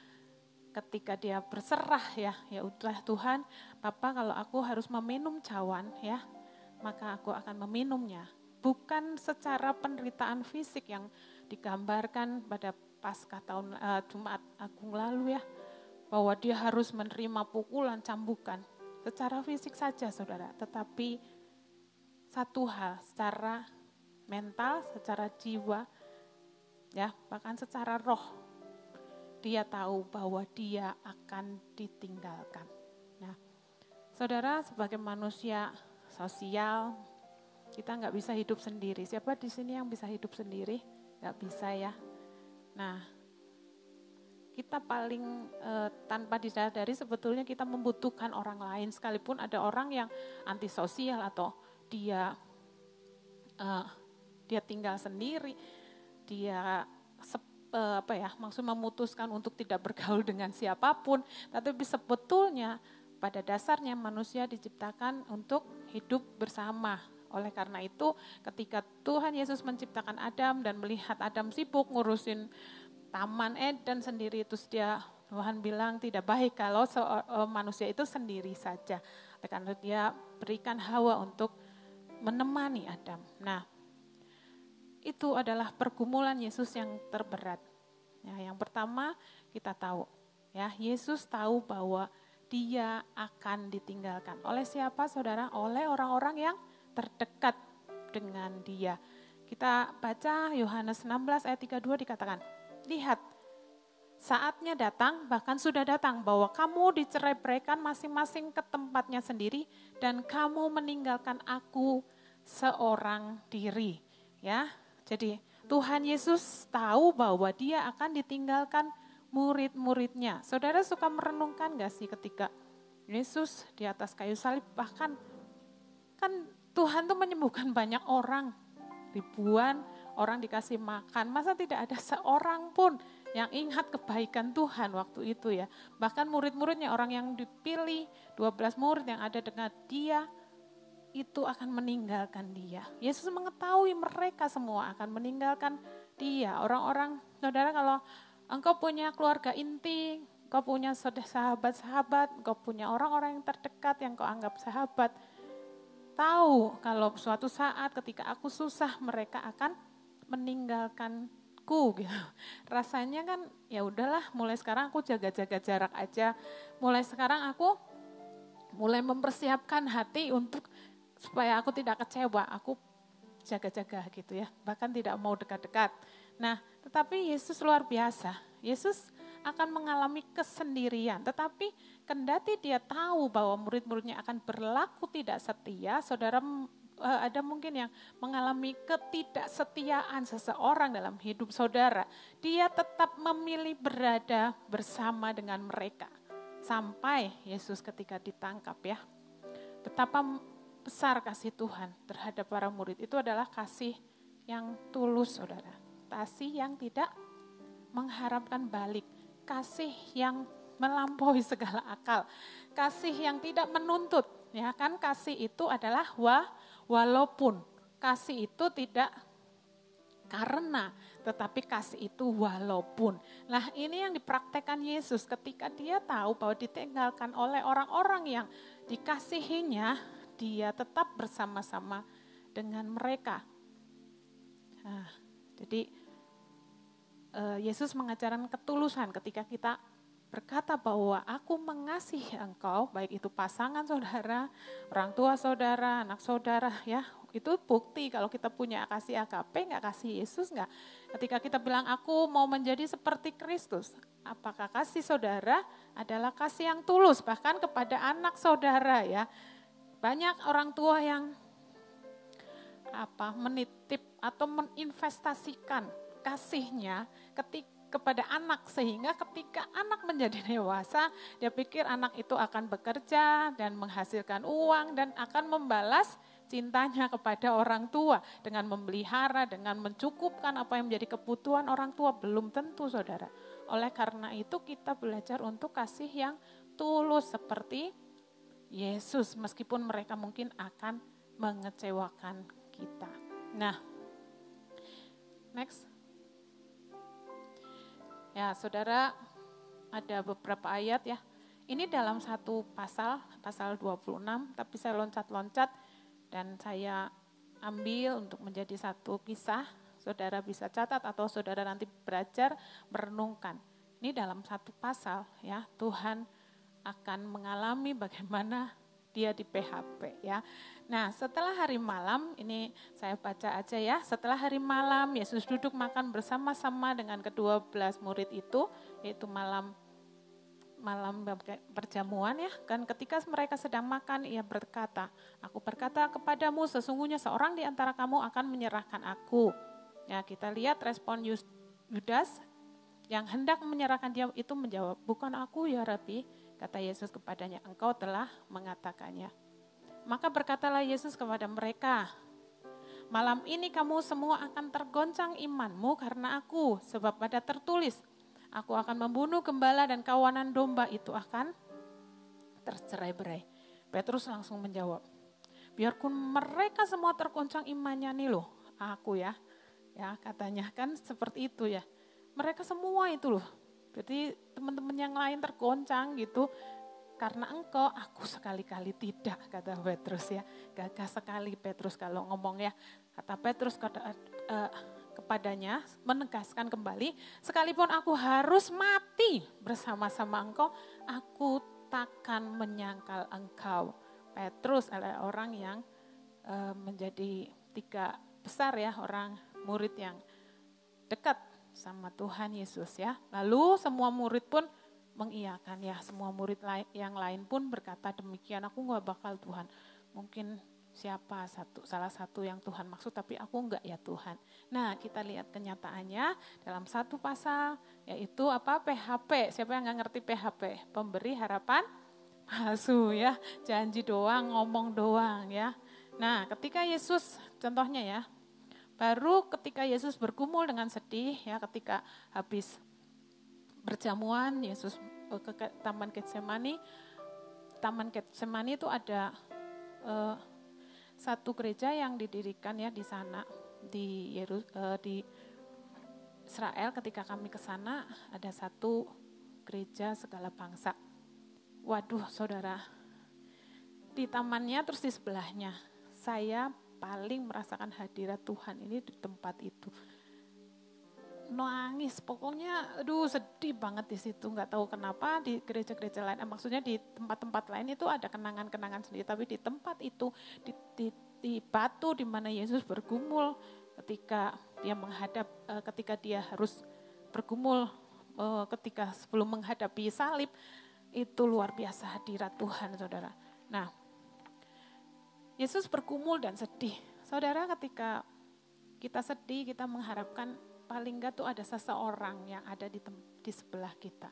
ketika dia berserah, ya udah Tuhan, Bapa, kalau aku harus meminum cawan, ya, maka aku akan meminumnya. Bukan secara penderitaan fisik yang digambarkan pada Paskah tahun Jumat Agung lalu, ya, bahwa dia harus menerima pukulan, cambukan secara fisik saja saudara, tetapi satu hal, secara mental, secara jiwa, ya, bahkan secara roh, dia tahu bahwa dia akan ditinggalkan. Nah, Saudara, sebagai manusia sosial, kita nggak bisa hidup sendiri. Siapa di sini yang bisa hidup sendiri? Nggak bisa ya. Nah, kita paling tanpa disadari sebetulnya kita membutuhkan orang lain. Sekalipun ada orang yang antisosial atau dia tinggal sendiri, dia maksud memutuskan untuk tidak bergaul dengan siapapun. Tapi sebetulnya pada dasarnya manusia diciptakan untuk hidup bersama. Oleh karena itu ketika Tuhan Yesus menciptakan Adam dan melihat Adam sibuk ngurusin Taman Eden sendiri, terus Tuhan bilang tidak baik kalau manusia itu sendiri saja. Oleh karena dia berikan Hawa untuk menemani Adam. Nah, itu adalah pergumulan Yesus yang terberat. Ya, yang pertama kita tahu, ya Yesus tahu bahwa dia akan ditinggalkan. Oleh siapa saudara? Oleh orang-orang yang terdekat dengan dia. Kita baca Yohanes 16 ayat 32 dikatakan, lihat, saatnya datang, bahkan sudah datang, bahwa kamu dicerai-beraikan masing-masing ke tempatnya sendiri, dan kamu meninggalkan aku seorang diri. Ya, jadi Tuhan Yesus tahu bahwa dia akan ditinggalkan murid-muridnya. Saudara suka merenungkan gak sih ketika Yesus di atas kayu salib, bahkan kan Tuhan tuh menyembuhkan banyak orang, ribuan orang dikasih makan, masa tidak ada seorang pun yang ingat kebaikan Tuhan waktu itu ya. Bahkan murid-muridnya, orang yang dipilih, 12 murid yang ada dengan dia, itu akan meninggalkan dia. Yesus mengetahui mereka semua akan meninggalkan dia. Orang-orang, saudara, kalau engkau punya keluarga inti, engkau punya sahabat-sahabat, engkau punya orang-orang yang terdekat yang kau anggap sahabat, tahu kalau suatu saat ketika aku susah mereka akan meninggalkanku gitu. Rasanya kan ya udahlah, mulai sekarang aku jaga-jaga jarak aja. Mulai sekarang aku mulai mempersiapkan hati untuk supaya aku tidak kecewa, aku jaga-jaga gitu ya. Bahkan tidak mau dekat-dekat. Nah, tetapi Yesus luar biasa. Yesus akan mengalami kesendirian, tetapi kendati dia tahu bahwa murid-muridnya akan berlaku tidak setia, saudara, ada mungkin yang mengalami ketidaksetiaan seseorang dalam hidup saudara, dia tetap memilih berada bersama dengan mereka. Sampai Yesus ketika ditangkap ya, betapa besar kasih Tuhan terhadap para murid, itu adalah kasih yang tulus saudara, kasih yang tidak mengharapkan balik, kasih yang melampaui segala akal, kasih yang tidak menuntut, ya kan, kasih itu adalah walaupun, kasih itu tidak karena, tetapi kasih itu walaupun. Nah, ini yang dipraktekkan Yesus ketika dia tahu bahwa ditinggalkan oleh orang-orang yang dikasihinya, dia tetap bersama-sama dengan mereka. Nah, jadi Yesus mengajarkan ketulusan ketika kita berkata bahwa aku mengasihi engkau, baik itu pasangan saudara, orang tua saudara, anak saudara ya, itu bukti kalau kita punya kasih agape, enggak kasih Yesus enggak. Ketika kita bilang aku mau menjadi seperti Kristus, apakah kasih saudara adalah kasih yang tulus bahkan kepada anak saudara ya. Banyak orang tua yang menitip atau meninvestasikan kasihnya kepada anak, sehingga ketika anak menjadi dewasa, dia pikir anak itu akan bekerja dan menghasilkan uang dan akan membalas cintanya kepada orang tua dengan memelihara, dengan mencukupkan apa yang menjadi kebutuhan orang tua. Belum tentu saudara. Oleh karena itu kita belajar untuk kasih yang tulus seperti Yesus, meskipun mereka mungkin akan mengecewakan kita. Nah, next. Ya saudara, ada beberapa ayat ya. Ini dalam satu pasal 26, tapi saya loncat-loncat dan saya ambil untuk menjadi satu kisah. Saudara bisa catat atau saudara nanti belajar merenungkan. Ini dalam satu pasal ya, Tuhan akan mengalami bagaimana dia di PHP ya. Nah, setelah hari malam, ini saya baca aja ya. Setelah hari malam, Yesus duduk makan bersama-sama dengan ke-12 murid itu, yaitu malam malam perjamuan ya, kan ketika mereka sedang makan ia berkata, aku berkata kepadamu sesungguhnya seorang di antara kamu akan menyerahkan aku. Ya, kita lihat respon Yudas yang hendak menyerahkan dia itu menjawab, bukan aku ya Rabi, kata Yesus kepadanya, engkau telah mengatakannya. Maka berkatalah Yesus kepada mereka, malam ini kamu semua akan tergoncang imanmu karena aku, sebab pada tertulis, aku akan membunuh gembala dan kawanan domba itu akan tercerai-berai. Petrus langsung menjawab, biarpun mereka semua tergoncang imannya nih loh, aku ya katanya kan seperti itu ya. Mereka semua itu loh, berarti teman-teman yang lain tergoncang gitu, karena engkau, aku sekali-kali tidak, kata Petrus ya. Gagah sekali Petrus kalau ngomong ya. Kata Petrus kepadanya, menegaskan kembali, sekalipun aku harus mati bersama-sama engkau, aku takkan menyangkal engkau. Petrus adalah orang yang menjadi 3 besar ya, orang murid yang dekat sama Tuhan Yesus ya. Lalu semua murid pun mengiyakan ya, semua murid yang lain pun berkata demikian, aku gak bakal Tuhan. Mungkin siapa salah satu yang Tuhan maksud, tapi aku enggak ya Tuhan. Nah, kita lihat kenyataannya dalam satu pasal, yaitu apa? PHP. Siapa yang enggak ngerti PHP? Pemberi harapan palsu ya, janji doang, ngomong doang ya. Nah, ketika Yesus, contohnya ya, baru ketika Yesus bergumul dengan sedih ya, ketika habis berjamuan, Yesus ke Taman Getsemani. Taman Getsemani itu ada satu gereja yang didirikan ya di sana di Israel. Ketika kami ke sana ada satu gereja segala bangsa. Waduh saudara, di tamannya terus di sebelahnya saya paling merasakan hadirat Tuhan ini di tempat itu. Nangis, pokoknya aduh sedih banget di situ, nggak tahu kenapa di gereja-gereja lain, maksudnya di tempat-tempat lain itu ada kenangan-kenangan sendiri, tapi di tempat itu di batu di mana Yesus bergumul ketika dia harus bergumul ketika sebelum menghadapi salib, itu luar biasa hadirat Tuhan saudara. Nah, Yesus bergumul dan sedih. Saudara, ketika kita sedih, kita mengharapkan paling enggak tuh ada seseorang yang ada di sebelah kita.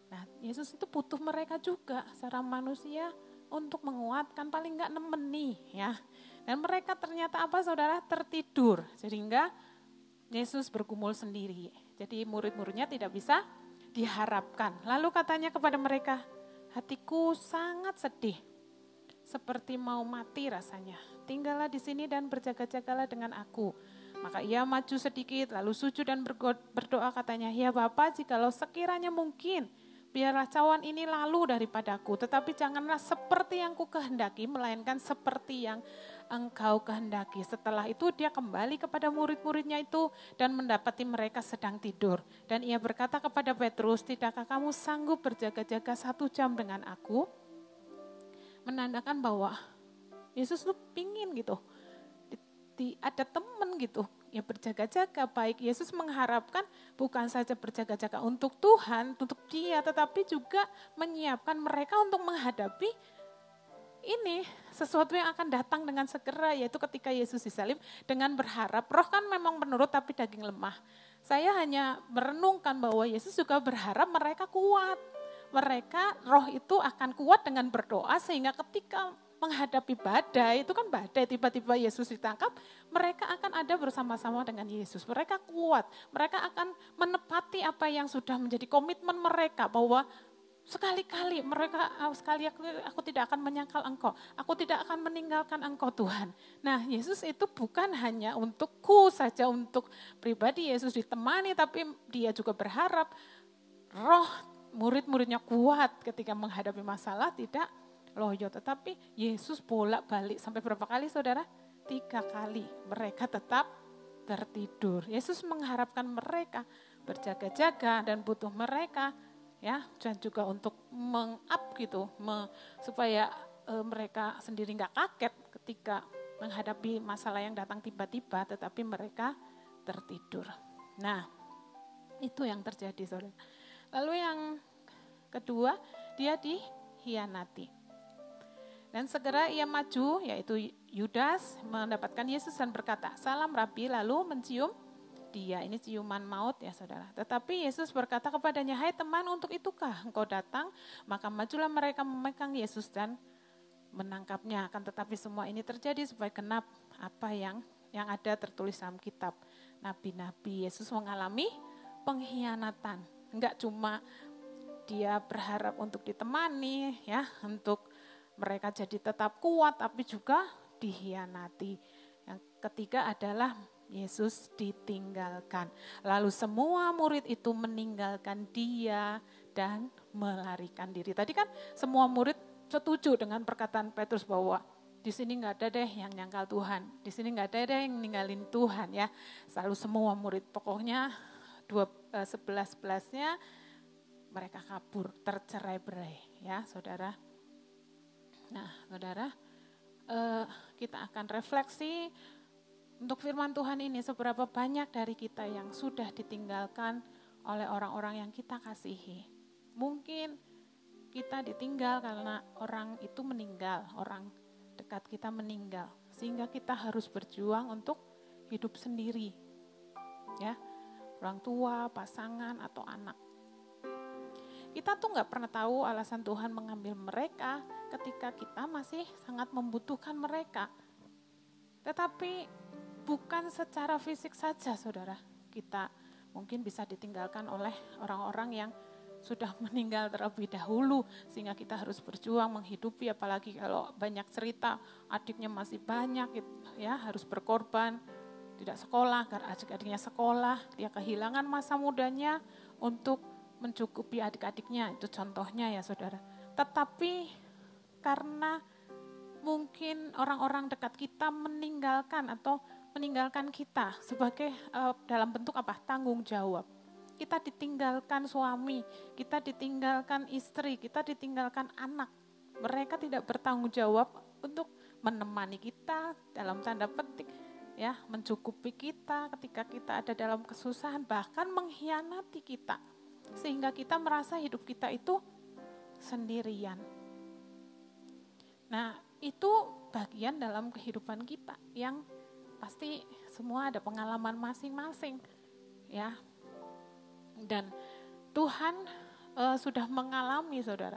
Nah, Yesus itu butuh mereka juga secara manusia untuk menguatkan, paling enggak nemeni ya. Dan mereka ternyata apa saudara? Tertidur. Sehingga Yesus bergumul sendiri. Jadi murid-muridnya tidak bisa diharapkan. Lalu katanya kepada mereka, hatiku sangat sedih, seperti mau mati rasanya. Tinggallah di sini dan berjaga-jagalah dengan aku. Maka ia maju sedikit, lalu sujud dan berdoa katanya, ya Bapa, jikalau sekiranya mungkin, biarlah cawan ini lalu daripadaku, tetapi janganlah seperti yang ku kehendaki, melainkan seperti yang engkau kehendaki. Setelah itu dia kembali kepada murid-muridnya itu dan mendapati mereka sedang tidur. Dan ia berkata kepada Petrus, tidakkah kamu sanggup berjaga-jaga 1 jam dengan aku? Menandakan bahwa Yesus tuh pingin gitu. Ada teman gitu, ya berjaga-jaga baik. Yesus mengharapkan bukan saja berjaga-jaga untuk Tuhan, untuk dia, tetapi juga menyiapkan mereka untuk menghadapi ini, sesuatu yang akan datang dengan segera, yaitu ketika Yesus disalib, dengan berharap, roh kan memang menurut tapi daging lemah. Saya hanya merenungkan bahwa Yesus juga berharap mereka kuat. Mereka, roh itu akan kuat dengan berdoa, sehingga ketika menghadapi badai, itu kan badai, tiba-tiba Yesus ditangkap, mereka akan ada bersama-sama dengan Yesus. Mereka kuat, mereka akan menepati apa yang sudah menjadi komitmen mereka, bahwa sekali-kali aku tidak akan menyangkal engkau, aku tidak akan meninggalkan engkau Tuhan. Nah, Yesus itu bukan hanya untukku saja, untuk pribadi Yesus ditemani, tapi dia juga berharap roh murid-muridnya kuat ketika menghadapi masalah, tidak loyo. Tetapi Yesus bolak-balik sampai berapa kali saudara? 3 kali mereka tetap tertidur. Yesus mengharapkan mereka berjaga-jaga dan butuh mereka ya, dan juga untuk meng-up gitu, supaya mereka sendiri nggak kaget ketika menghadapi masalah yang datang tiba-tiba, tetapi mereka tertidur. Nah, itu yang terjadi saudara. Lalu yang kedua dia dikhianati. Dan segera ia maju, yaitu Yudas, mendapatkan Yesus dan berkata, "Salam Rabi," lalu mencium dia. Ini ciuman maut ya saudara. Tetapi Yesus berkata kepadanya, "Hai teman, untuk itukah engkau datang?" Maka majulah mereka memegang Yesus dan menangkapnya. Akan tetapi semua ini terjadi supaya genap apa yang ada tertulis dalam kitab nabi-nabi. Yesus mengalami pengkhianatan. Enggak cuma dia berharap untuk ditemani, ya, untuk mereka jadi tetap kuat, tapi juga dikhianati. Yang ketiga adalah Yesus ditinggalkan. Lalu semua murid itu meninggalkan dia dan melarikan diri. Tadi kan semua murid setuju dengan perkataan Petrus bahwa di sini nggak ada deh yang nyangkal Tuhan. Di sini nggak ada deh yang ninggalin Tuhan ya. Selalu semua murid, pokoknya 11-11-nya mereka kabur, tercerai-berai ya saudara. Nah saudara, kita akan refleksi untuk firman Tuhan ini, seberapa banyak dari kita yang sudah ditinggalkan oleh orang-orang yang kita kasihi. Mungkin kita ditinggal karena orang itu meninggal, orang dekat kita meninggal, sehingga kita harus berjuang untuk hidup sendiri, ya, orang tua, pasangan atau anak. Kita tuh nggak pernah tahu alasan Tuhan mengambil mereka ketika kita masih sangat membutuhkan mereka. Tetapi bukan secara fisik saja saudara, kita mungkin bisa ditinggalkan oleh orang-orang yang sudah meninggal terlebih dahulu, sehingga kita harus berjuang menghidupi, apalagi kalau banyak cerita adiknya masih banyak ya, harus berkorban, tidak sekolah karena adik-adiknya sekolah, dia kehilangan masa mudanya untuk mencukupi adik-adiknya, itu contohnya ya saudara. Tetapi karena mungkin orang-orang dekat kita meninggalkan atau meninggalkan kita sebagai dalam bentuk apa? Tanggung jawab. Kita ditinggalkan suami, kita ditinggalkan istri, kita ditinggalkan anak. Mereka tidak bertanggung jawab untuk menemani kita dalam tanda petik, ya, mencukupi kita ketika kita ada dalam kesusahan, bahkan mengkhianati kita. Sehingga kita merasa hidup kita itu sendirian. Nah, itu bagian dalam kehidupan kita yang pasti semua ada pengalaman masing-masing, ya. Dan Tuhan sudah mengalami saudara.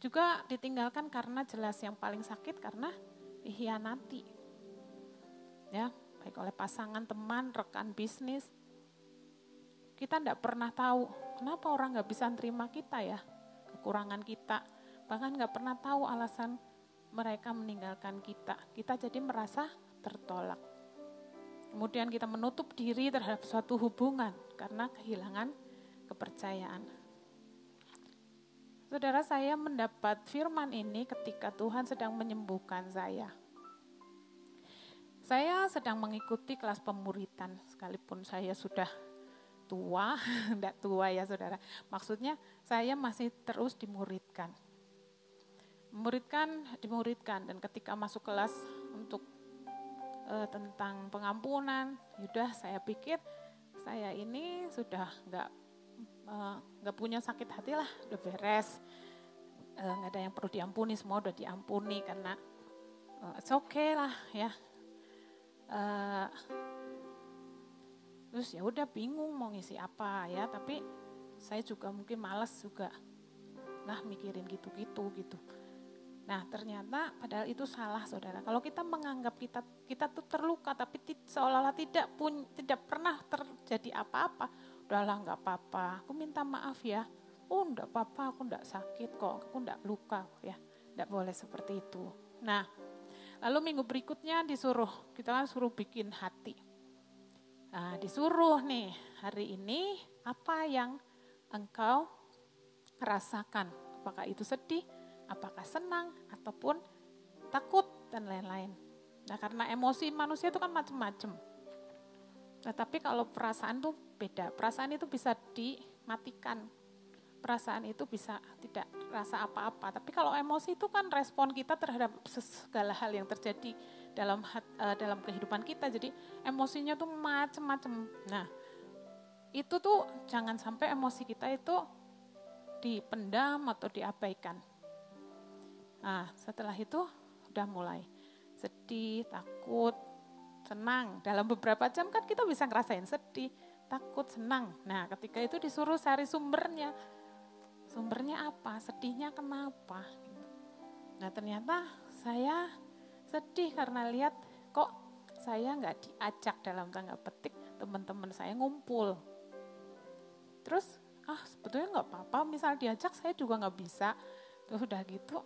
Juga ditinggalkan karena jelas yang paling sakit karena dikhianati. Ya, baik oleh pasangan, teman, rekan bisnis. Kita tidak pernah tahu kenapa orang nggak bisa terima kita ya, kekurangan kita. Bahkan nggak pernah tahu alasan mereka meninggalkan kita. Kita jadi merasa tertolak. Kemudian kita menutup diri terhadap suatu hubungan karena kehilangan kepercayaan. Saudara, saya mendapat firman ini ketika Tuhan sedang menyembuhkan saya. Saya sedang mengikuti kelas pemuritan, sekalipun saya sudah tua, tidak tua ya saudara. Maksudnya saya masih terus dimuridkan. Dimuridkan, dan ketika masuk kelas untuk tentang pengampunan, yaudah saya pikir saya ini sudah nggak punya sakit hati lah, udah beres, nggak ada yang perlu diampuni, semua udah diampuni karena it's okay lah ya. Terus ya udah bingung mau ngisi apa ya, tapi saya juga mungkin malas juga mikirin gitu. Nah ternyata padahal itu salah saudara. Kalau kita menganggap kita tuh terluka tapi seolah-olah tidak pernah terjadi apa-apa. Udahlah nggak apa-apa, aku minta maaf ya. Oh enggak apa-apa, aku enggak sakit kok, aku enggak luka ya. Enggak boleh seperti itu. Nah lalu minggu berikutnya kita kan suruh bikin hati. Nah disuruh nih, hari ini apa yang engkau rasakan? Apakah itu sedih? Apakah senang ataupun takut dan lain-lain. Nah karena emosi manusia itu kan macam-macam. Nah tapi kalau perasaan itu beda. Perasaan itu bisa dimatikan. Perasaan itu bisa tidak rasa apa-apa. Tapi kalau emosi itu kan respon kita terhadap segala hal yang terjadi dalam kehidupan kita. Jadi emosinya tuh macam-macam. Nah itu tuh jangan sampai emosi kita itu dipendam atau diabaikan. Nah, setelah itu udah mulai sedih, takut, senang. Dalam beberapa jam kan kita bisa ngerasain sedih, takut, senang. Nah, ketika itu disuruh cari sumbernya. Sumbernya apa? Sedihnya kenapa? Nah, ternyata saya sedih karena lihat kok saya nggak diajak dalam tanda petik teman-teman saya ngumpul. Terus, sebetulnya nggak apa-apa, misal diajak saya juga nggak bisa. Terus udah gitu,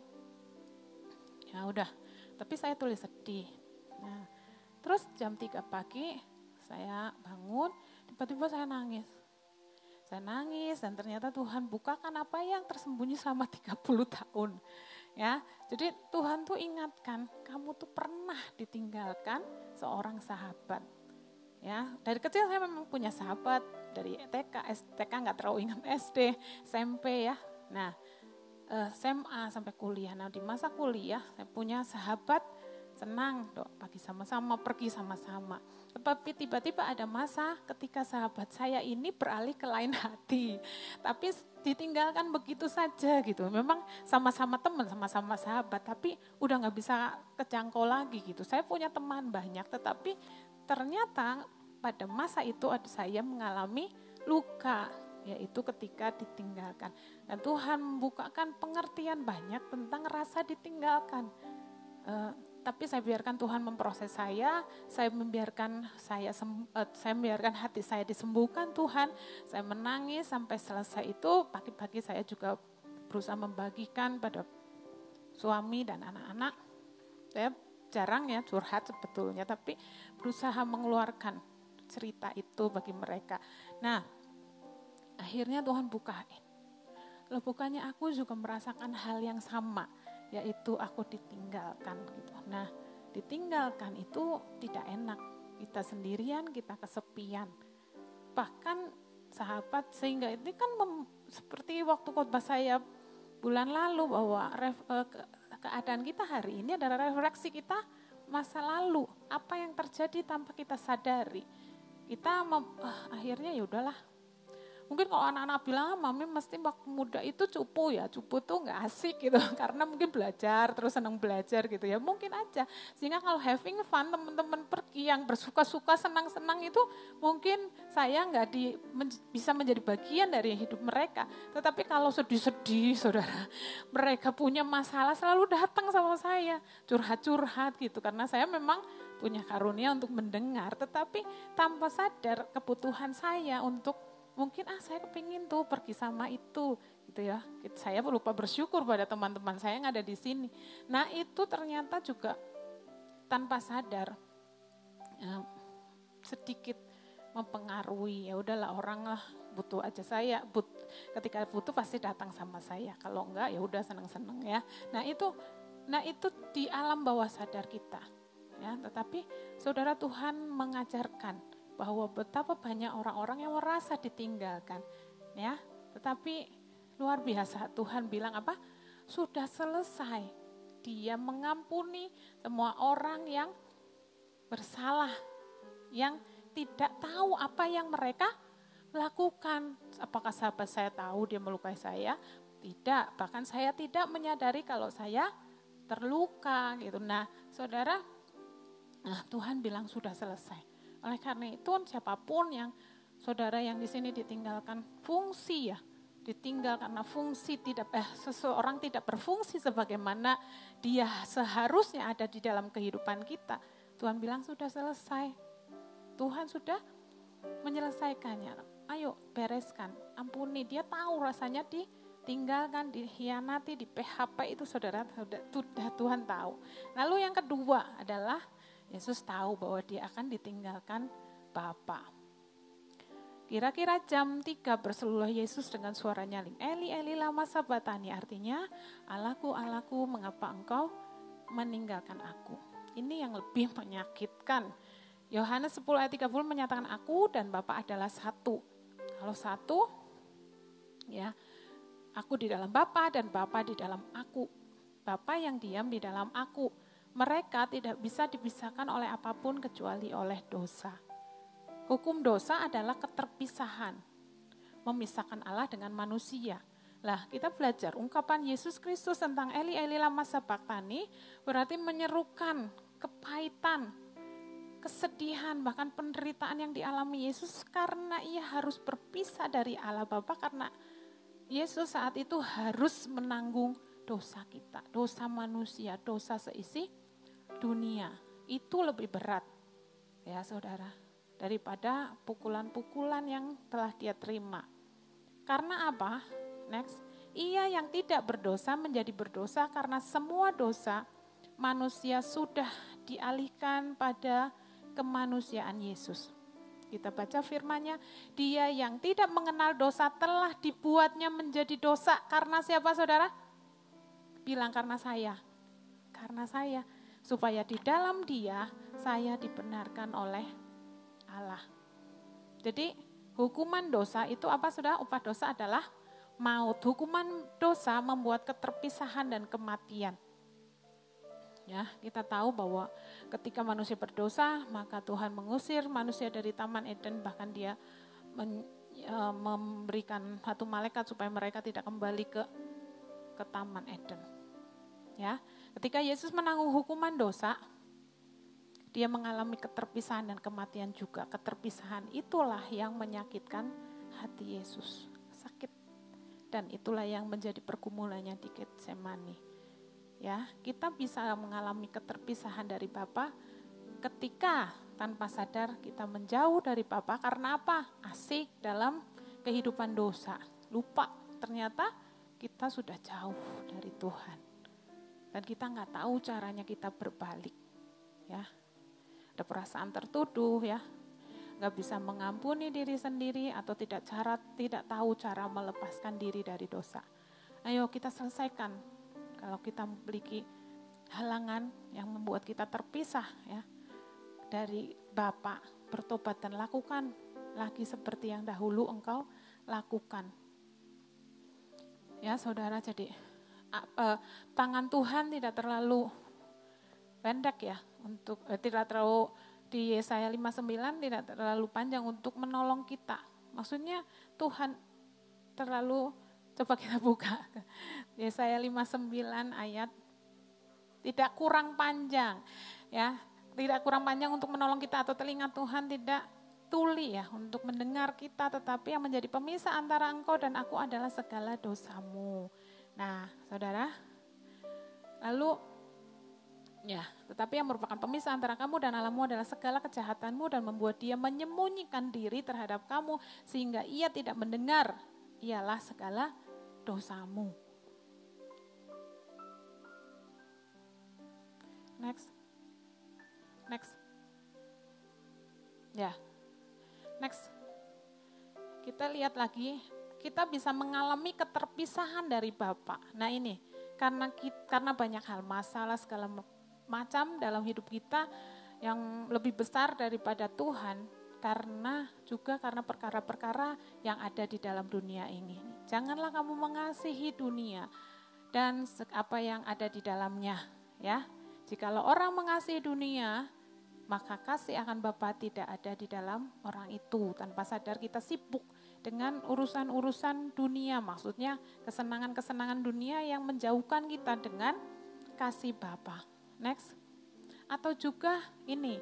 ya udah. Tapi saya tulis sedih. Nah, terus jam 3 pagi saya bangun, tiba-tiba saya nangis. Saya nangis dan ternyata Tuhan bukakan apa yang tersembunyi selama 30 tahun. Ya, jadi Tuhan tuh ingatkan, kamu tuh pernah ditinggalkan seorang sahabat. Ya, dari kecil saya memang punya sahabat, dari TK nggak terlalu ingat, SD, SMP ya. Nah, SMA sampai kuliah. Nah, di masa kuliah saya punya sahabat, senang pagi sama-sama, pergi sama-sama. Tetapi tiba-tiba ada masa ketika sahabat saya ini beralih ke lain hati. Tapi ditinggalkan begitu saja gitu. Memang sama-sama teman, sama-sama sahabat, tapi udah nggak bisa kejangkau lagi gitu. Saya punya teman banyak, tetapi ternyata pada masa itu saya mengalami luka, yaitu ketika ditinggalkan. Dan Tuhan membukakan pengertian banyak tentang rasa ditinggalkan. Tapi saya biarkan Tuhan memproses saya membiarkan membiarkan hati saya disembuhkan Tuhan. Saya menangis sampai selesai itu. Pagi-pagi saya juga berusaha membagikan pada suami dan anak-anak. Saya jarang ya curhat sebetulnya, tapi berusaha mengeluarkan cerita itu bagi mereka. Nah, akhirnya Tuhan bukain. Loh, bukannya aku juga merasakan hal yang sama, yaitu aku ditinggalkan gitu. Nah, ditinggalkan itu tidak enak. Kita sendirian, kita kesepian. Bahkan sahabat, sehingga ini kan seperti waktu khotbah saya bulan lalu, bahwa keadaan kita hari ini adalah refleksi kita masa lalu. Apa yang terjadi tanpa kita sadari. Kita akhirnya ya udahlah. Mungkin kalau anak-anak bilang, mami mesti waktu muda itu cupu ya. Cupu tuh gak asik gitu. Karena mungkin belajar, terus senang belajar gitu ya. Mungkin aja. Sehingga kalau having fun, teman-teman pergi yang bersuka-suka, senang-senang itu mungkin saya gak bisa menjadi bagian dari hidup mereka. Tetapi kalau sedih-sedih, saudara, mereka punya masalah selalu datang sama saya. Curhat-curhat gitu. Karena saya memang punya karunia untuk mendengar. Tetapi tanpa sadar kebutuhan saya untuk mungkin saya kepingin tuh pergi sama itu gitu ya. Saya lupa bersyukur pada teman-teman saya yang ada di sini. Nah, itu ternyata juga tanpa sadar sedikit mempengaruhi. Ya udahlah, orang lah butuh aja saya. Ketika butuh pasti datang sama saya. Kalau enggak ya udah seneng-seneng ya. Nah, itu di alam bawah sadar kita. Ya, tetapi saudara, Tuhan mengajarkan bahwa betapa banyak orang-orang yang merasa ditinggalkan, ya. Tetapi luar biasa, Tuhan bilang apa? Sudah selesai. Dia mengampuni semua orang yang bersalah, yang tidak tahu apa yang mereka lakukan. Apakah sahabat saya tahu dia melukai saya? Tidak. Bahkan saya tidak menyadari kalau saya terluka gitu. Nah, saudara, Tuhan bilang sudah selesai. Oleh karena itu siapapun yang saudara yang di sini ditinggalkan fungsi ya, ditinggal karena fungsi seseorang tidak berfungsi sebagaimana dia seharusnya ada di dalam kehidupan kita. Tuhan bilang sudah selesai. Tuhan sudah menyelesaikannya. Ayo bereskan, ampuni. Dia tahu rasanya ditinggalkan, dikhianati, di PHP itu saudara sudah Tuhan tahu. Lalu yang kedua adalah Yesus tahu bahwa dia akan ditinggalkan Bapa. Kira-kira jam 3 berseluruh Yesus dengan suara nyaring, Eli, Eli, lama sabatani, artinya Allahku, Allahku, mengapa engkau meninggalkan aku. Ini yang lebih menyakitkan. Yohanes 10 ayat 30 menyatakan aku dan Bapa adalah satu. Kalau satu, ya, aku di dalam Bapa dan Bapa di dalam aku. Bapa yang diam di dalam aku. Mereka tidak bisa dipisahkan oleh apapun kecuali oleh dosa. Hukum dosa adalah keterpisahan, memisahkan Allah dengan manusia. Lah, kita belajar ungkapan Yesus Kristus tentang Eli Eli lama sabachthani berarti menyerukan kepahitan, kesedihan, bahkan penderitaan yang dialami Yesus karena ia harus berpisah dari Allah Bapa, karena Yesus saat itu harus menanggung dosa kita, dosa manusia, dosa seisi dunia. Itu lebih berat ya saudara, daripada pukulan-pukulan yang telah dia terima. Karena apa? Next, ia yang tidak berdosa menjadi berdosa karena semua dosa manusia sudah dialihkan pada kemanusiaan Yesus. Kita baca firman-Nya, dia yang tidak mengenal dosa telah dibuatnya menjadi dosa. Karena siapa saudara? Bilang karena saya. Karena saya. Supaya di dalam dia saya dibenarkan oleh Allah. Jadi hukuman dosa itu apa saudara? Upah dosa adalah maut. Hukuman dosa membuat keterpisahan dan kematian. Ya, kita tahu bahwa ketika manusia berdosa, maka Tuhan mengusir manusia dari Taman Eden, bahkan dia memberikan satu malaikat supaya mereka tidak kembali ke Taman Eden. Ya, ketika Yesus menanggung hukuman dosa, dia mengalami keterpisahan dan kematian juga. Keterpisahan itulah yang menyakitkan hati Yesus, sakit. Dan itulah yang menjadi pergumulannya di Getsemani. Ya, kita bisa mengalami keterpisahan dari Bapa ketika tanpa sadar kita menjauh dari Bapa karena apa? Asik dalam kehidupan dosa. Lupa ternyata kita sudah jauh dari Tuhan. Dan kita nggak tahu caranya kita berbalik. Ya, ada perasaan tertuduh ya, nggak bisa mengampuni diri sendiri atau tidak tahu cara melepaskan diri dari dosa. Ayo kita selesaikan. Kalau kita memiliki halangan yang membuat kita terpisah ya dari Bapa, bertobat dan lakukan lagi seperti yang dahulu engkau lakukan. Ya saudara, jadi tangan Tuhan tidak terlalu pendek ya untuk tidak terlalu di Yesaya 59 tidak terlalu panjang untuk menolong kita. Maksudnya Tuhan terlalu, coba kita buka Yesaya 59 ayat, tidak kurang panjang ya, tidak kurang panjang untuk menolong kita, atau telinga Tuhan tidak tuli ya untuk mendengar kita, tetapi yang menjadi pemisah antara engkau dan aku adalah segala dosamu. Nah saudara, lalu ya, tetapi yang merupakan pemisah antara kamu dan Allahmu adalah segala kejahatanmu dan membuat dia menyembunyikan diri terhadap kamu sehingga ia tidak mendengar, ialah segala dosamu. Next. Ya. Next. Kita lihat lagi, kita bisa mengalami keterpisahan dari Bapa. Nah ini, karena banyak hal, masalah segala macam dalam hidup kita yang lebih besar daripada Tuhan, karena perkara-perkara yang ada di dalam dunia ini. Janganlah kamu mengasihi dunia dan apa yang ada di dalamnya, ya. Jikalau orang mengasihi dunia, maka kasih akan Bapa tidak ada di dalam orang itu. Tanpa sadar kita sibuk dengan urusan-urusan dunia, maksudnya kesenangan-kesenangan dunia yang menjauhkan kita dengan kasih Bapa. Next. Atau juga ini,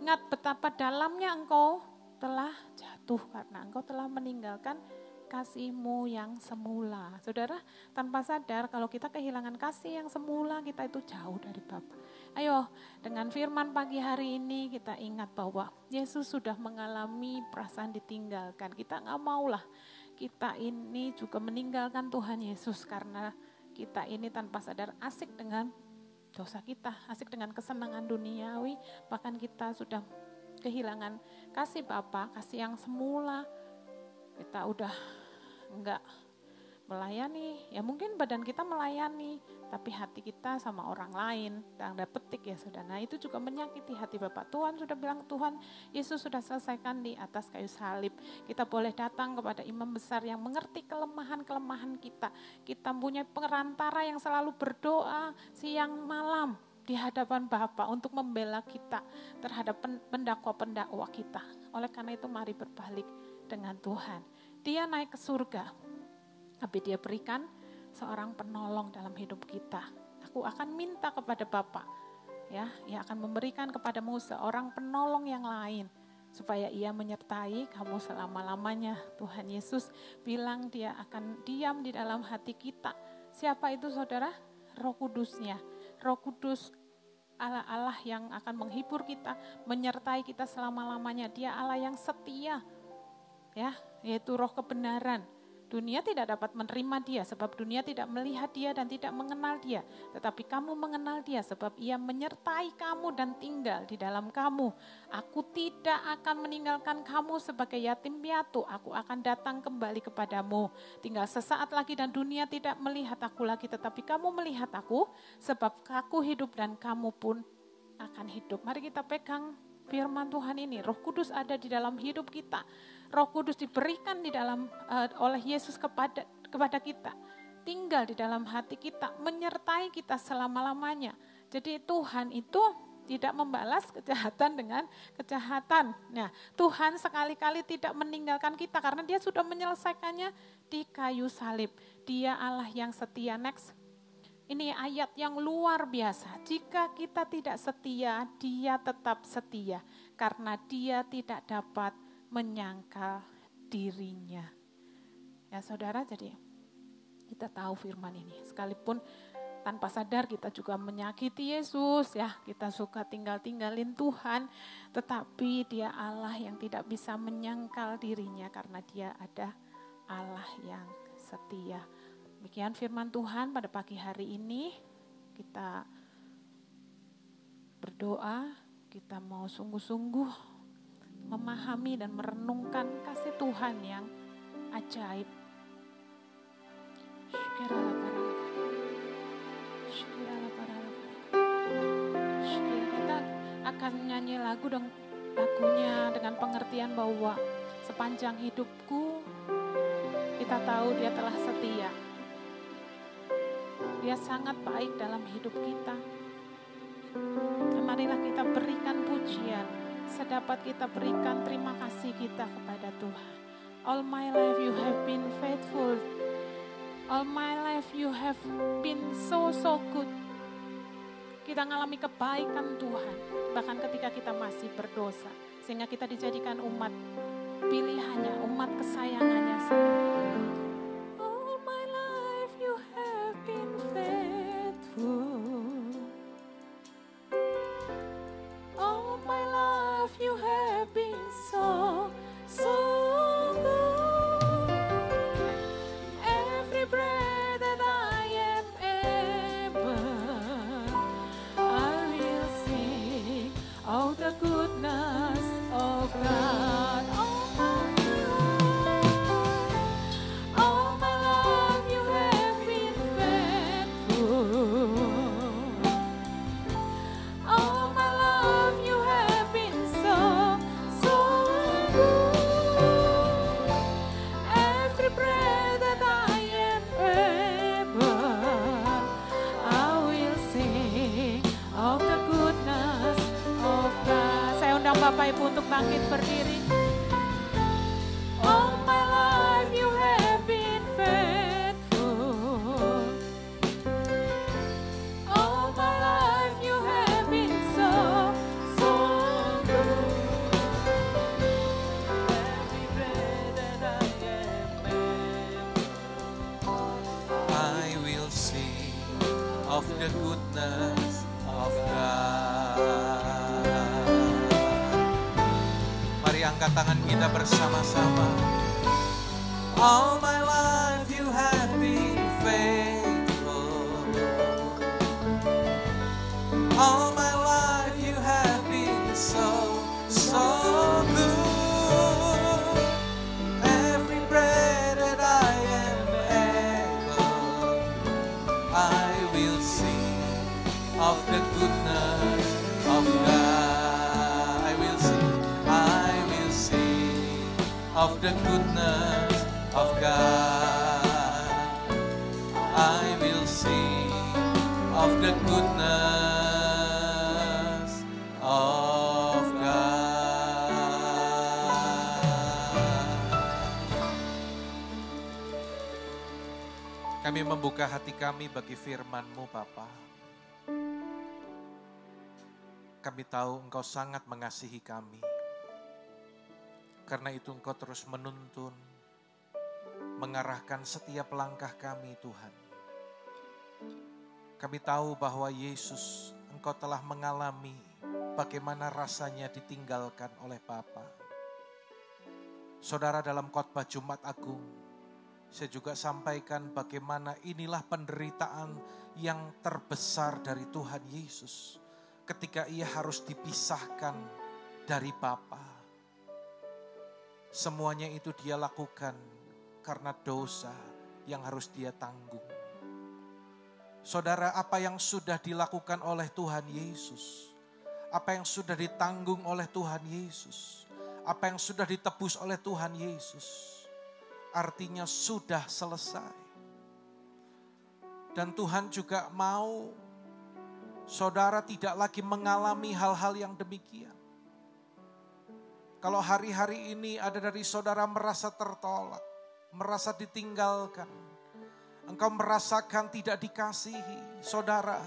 ingat betapa dalamnya engkau telah jatuh karena engkau telah meninggalkan kasih-Mu yang semula. Saudara, tanpa sadar kalau kita kehilangan kasih yang semula, kita itu jauh dari Bapa. Ayo, dengan firman pagi hari ini kita ingat bahwa Yesus sudah mengalami perasaan ditinggalkan. Kita nggak maulah kita ini juga meninggalkan Tuhan Yesus karena kita ini tanpa sadar asik dengan dosa kita, asik dengan kesenangan duniawi, bahkan kita sudah kehilangan kasih Bapa, kasih yang semula. Kita udah enggak melayani, ya mungkin badan kita melayani, tapi hati kita sama orang lain, tanda petik ya saudara. Nah itu juga menyakiti hati Bapa. Tuhan sudah bilang, Tuhan Yesus sudah selesaikan di atas kayu salib. Kita boleh datang kepada imam besar yang mengerti kelemahan-kelemahan kita. Kita punya perantara yang selalu berdoa siang malam di hadapan Bapa untuk membela kita terhadap pendakwa-pendakwa kita. Oleh karena itu mari berbalik dengan Tuhan. Dia naik ke surga. Tapi dia berikan seorang penolong dalam hidup kita. Aku akan minta kepada Bapa, ya, ia akan memberikan kepadamu seorang penolong yang lain, supaya ia menyertai kamu selama-lamanya. Tuhan Yesus bilang dia akan diam di dalam hati kita. Siapa itu saudara? Roh Kudusnya. Roh Kudus Allah yang akan menghibur kita, menyertai kita selama-lamanya. Dia Allah yang setia, ya, yaitu roh kebenaran. Dunia tidak dapat menerima dia sebab dunia tidak melihat dia dan tidak mengenal dia. Tetapi kamu mengenal dia sebab ia menyertai kamu dan tinggal di dalam kamu. Aku tidak akan meninggalkan kamu sebagai yatim piatu. Aku akan datang kembali kepadamu. Tinggal sesaat lagi dan dunia tidak melihat aku lagi. Tetapi kamu melihat aku sebab aku hidup dan kamu pun akan hidup. Mari kita pegang firman Tuhan ini. Roh Kudus ada di dalam hidup kita. Roh Kudus diberikan di dalam oleh Yesus kepada kita, tinggal di dalam hati kita, menyertai kita selama-lamanya. Jadi Tuhan itu tidak membalas kejahatan dengan kejahatan. Nah, Tuhan sekali-kali tidak meninggalkan kita karena dia sudah menyelesaikannya di kayu salib. Dia Allah yang setia. Next. Ini ayat yang luar biasa. Jika kita tidak setia, dia tetap setia karena dia tidak dapat menyangkal dirinya. Ya saudara, jadi kita tahu firman ini. Sekalipun tanpa sadar kita juga menyakiti Yesus, ya, kita suka tinggalin Tuhan, tetapi dia Allah yang tidak bisa menyangkal dirinya karena dia ada Allah yang setia. Demikian firman Tuhan pada pagi hari ini. Kita berdoa, kita mau sungguh-sungguh memahami dan merenungkan kasih Tuhan yang ajaib. Kita akan nyanyi lagunya dengan pengertian bahwa sepanjang hidupku kita tahu dia telah setia. Dia sangat baik dalam hidup kita. Marilah kita berikan pujian, sedapat kita berikan terima kasih kita kepada Tuhan. All my life you have been faithful. All my life you have been so good. Kita mengalami kebaikan Tuhan, bahkan ketika kita masih berdosa. Sehingga kita dijadikan umat pilihannya, umat kesayangannya sendiri. All my life you have been faithful. All my life you have been so good. Every breath that I am able, I will sing of the goodness of God. All my life you have been faithful. All my life you have been so good. Every breath that I am able, I will sing of the goodness of God. Saya undang Bapak Ibu untuk bangkit berdiri. All my life you have been faithful. All my life you have been so good. Every breath that I am able, I will sing of the goodness of God. Mari angkat tangan kita bersama-sama. All my life you have been faithful. All my life you have been so good. Every breath that I am able, I will sing of the goodness of God. I will sing of the goodness of God. I will sing of the goodness of God. Kami membuka hati kami bagi firman-Mu, Bapa. Kami tahu Engkau sangat mengasihi kami. Karena itu Engkau terus menuntun, mengarahkan setiap langkah kami, Tuhan. Kami tahu bahwa Yesus, Engkau telah mengalami bagaimana rasanya ditinggalkan oleh Bapa. Saudara, dalam khotbah Jumat Agung, saya juga sampaikan bagaimana inilah penderitaan yang terbesar dari Tuhan Yesus ketika ia harus dipisahkan dari Bapa. Semuanya itu dia lakukan karena dosa yang harus dia tanggung. Saudara, apa yang sudah dilakukan oleh Tuhan Yesus, apa yang sudah ditanggung oleh Tuhan Yesus, apa yang sudah ditebus oleh Tuhan Yesus, artinya sudah selesai. Dan Tuhan juga mau saudara tidak lagi mengalami hal-hal yang demikian. Kalau hari-hari ini ada dari saudara merasa tertolak, merasa ditinggalkan, engkau merasakan tidak dikasihi, saudara,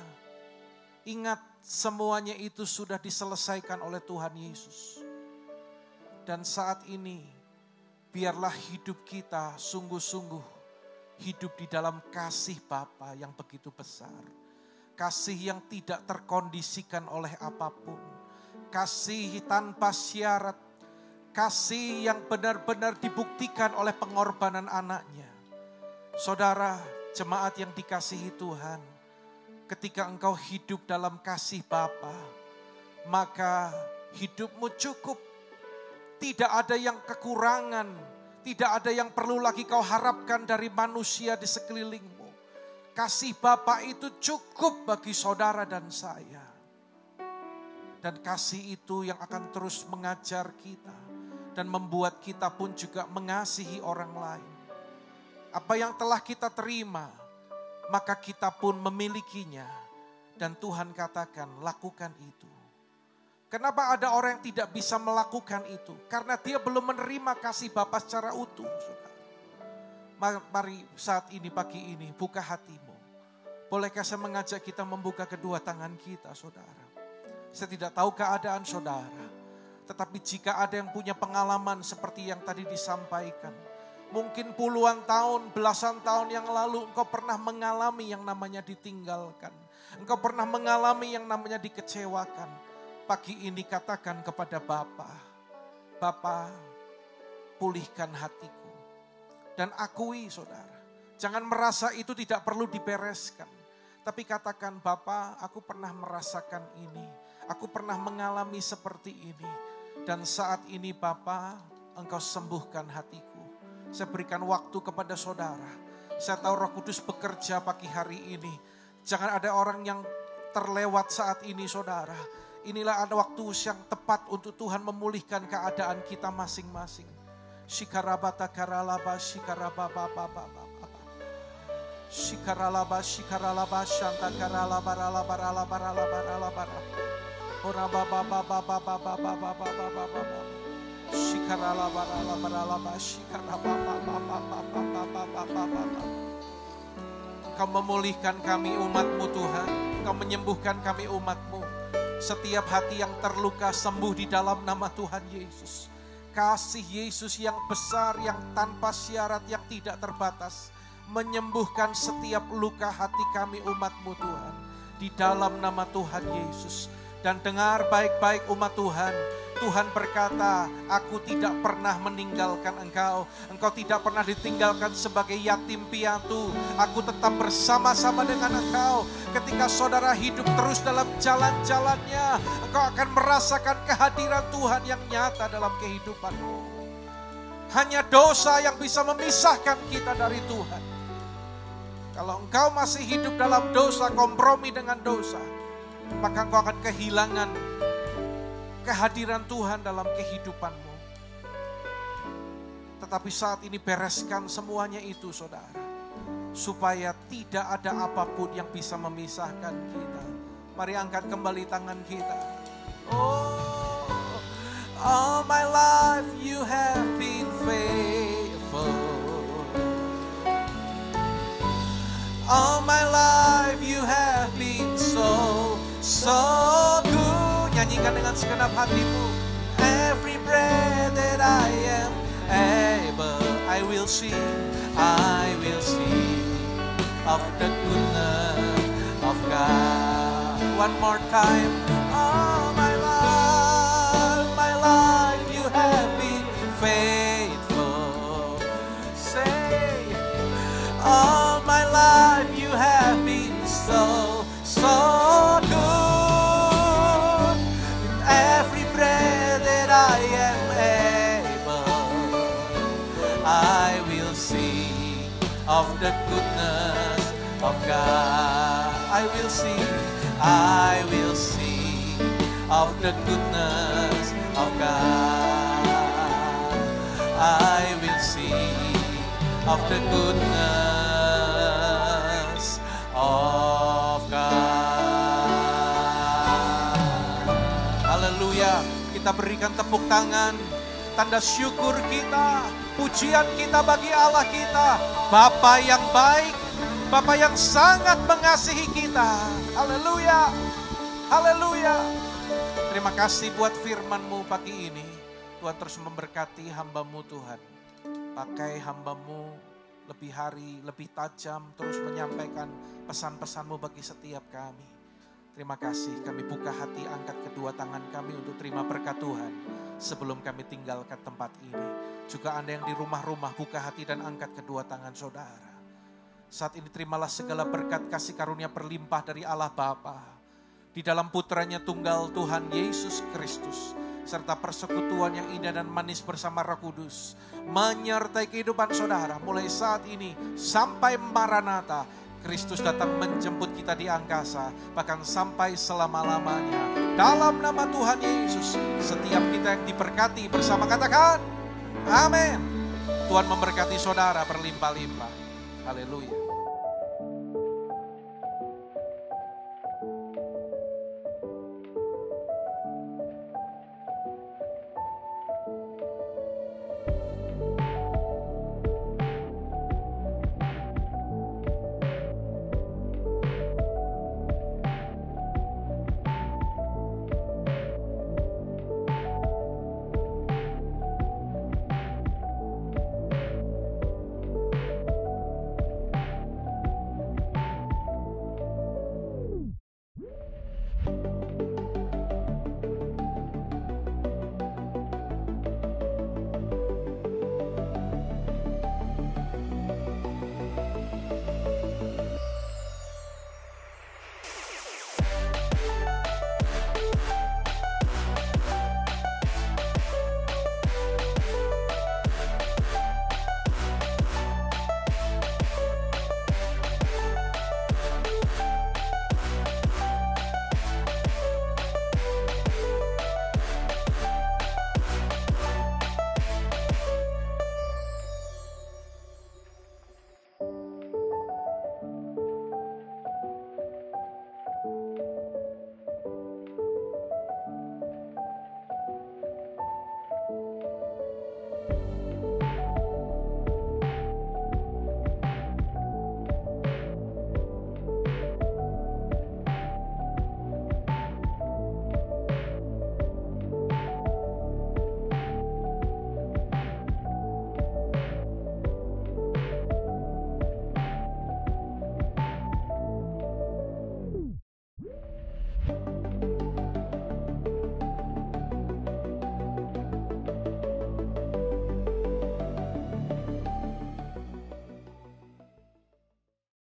ingat semuanya itu sudah diselesaikan oleh Tuhan Yesus. Dan saat ini, biarlah hidup kita sungguh-sungguh hidup di dalam kasih Bapa yang begitu besar. Kasih yang tidak terkondisikan oleh apapun. Kasih tanpa syarat. Kasih yang benar-benar dibuktikan oleh pengorbanan anaknya. Saudara, jemaat yang dikasihi Tuhan, ketika engkau hidup dalam kasih Bapa, maka hidupmu cukup. Tidak ada yang kekurangan, tidak ada yang perlu lagi kau harapkan dari manusia di sekelilingmu. Kasih Bapa itu cukup bagi saudara dan saya. Dan kasih itu yang akan terus mengajar kita dan membuat kita pun juga mengasihi orang lain. Apa yang telah kita terima, maka kita pun memilikinya. Dan Tuhan katakan, lakukan itu. Kenapa ada orang yang tidak bisa melakukan itu? Karena dia belum menerima kasih Bapa secara utuh. Saudara. Mari saat ini, pagi ini, buka hatimu. Bolehkah saya mengajak kita membuka kedua tangan kita, saudara? Saya tidak tahu keadaan saudara. Tetapi jika ada yang punya pengalaman seperti yang tadi disampaikan. Mungkin puluhan tahun, belasan tahun yang lalu engkau pernah mengalami yang namanya ditinggalkan. Engkau pernah mengalami yang namanya dikecewakan. Pagi ini katakan kepada Bapa, Bapa, pulihkan hatiku. Dan akui saudara, jangan merasa itu tidak perlu dibereskan. Tapi katakan, Bapa, aku pernah merasakan ini. Aku pernah mengalami seperti ini. Dan saat ini Bapa, Engkau sembuhkan hatiku. Saya berikan waktu kepada saudara. Saya tahu Roh Kudus bekerja pagi hari ini. Jangan ada orang yang terlewat saat ini saudara. Inilah ada waktu yang tepat untuk Tuhan memulihkan keadaan kita masing-masing. Shikarabata karalaba shikarababa baba baba. Shikaralaba shikaralaba shanta karalaba ralaba ralaba ralaba ralaba. Ora baba baba baba baba baba baba. Shikaralaba ralaba ralaba shikarababa baba baba baba baba. Kau memulihkan kami umat-Mu Tuhan. Kau menyembuhkan kami umat-Mu. Setiap hati yang terluka sembuh di dalam nama Tuhan Yesus. Kasih Yesus yang besar, yang tanpa syarat, yang tidak terbatas. Menyembuhkan setiap luka hati kami umat-Mu Tuhan. Di dalam nama Tuhan Yesus. Dan dengar baik-baik umat Tuhan. Tuhan berkata, aku tidak pernah meninggalkan engkau. Engkau tidak pernah ditinggalkan sebagai yatim piatu. Aku tetap bersama-sama dengan engkau. Ketika saudara hidup terus dalam jalan-jalannya, engkau akan merasakan kehadiran Tuhan yang nyata dalam kehidupanmu. Hanya dosa yang bisa memisahkan kita dari Tuhan. Kalau engkau masih hidup dalam dosa, kompromi dengan dosa, maka engkau akan kehilangan kehadiran Tuhan dalam kehidupanmu. Tetapi saat ini bereskan semuanya itu saudara. Supaya tidak ada apapun yang bisa memisahkan kita. Mari angkat kembali tangan kita. Oh, all my life you have been faithful. All my life you have been so good. Nyanyikan dengan segenap hatimu. Every breath that I am able, I will sing of the goodness of God. One more time. All my life you have been faithful. Say, all my life you have been so good. In every breath that I am able, I will sing of the goodness of God. I will sing of the goodness of God. I will sing of the goodness of God. Haleluya. Kita berikan tepuk tangan, tanda syukur kita, pujian kita bagi Allah kita, Bapa yang baik, Bapa yang sangat mengasihi kita. Haleluya. Haleluya. Terima kasih buat firman-Mu pagi ini. Tuhan terus memberkati hamba-Mu Tuhan. Pakai hamba-Mu lebih hari, lebih tajam, terus menyampaikan pesan-pesan-Mu bagi setiap kami. Terima kasih, kami buka hati, angkat kedua tangan kami untuk terima berkat Tuhan sebelum kami tinggalkan tempat ini. Juga Anda yang di rumah-rumah, buka hati dan angkat kedua tangan saudara. Saat ini terimalah segala berkat kasih karunia berlimpah dari Allah Bapa. Di dalam putranya tunggal Tuhan Yesus Kristus. Serta persekutuan yang indah dan manis bersama Roh Kudus. Menyertai kehidupan saudara mulai saat ini sampai Maranatha. Kristus datang menjemput kita di angkasa. Bahkan sampai selama-lamanya. Dalam nama Tuhan Yesus. Setiap kita yang diberkati bersama katakan amin. Tuhan memberkati saudara berlimpah-limpah. Haleluya.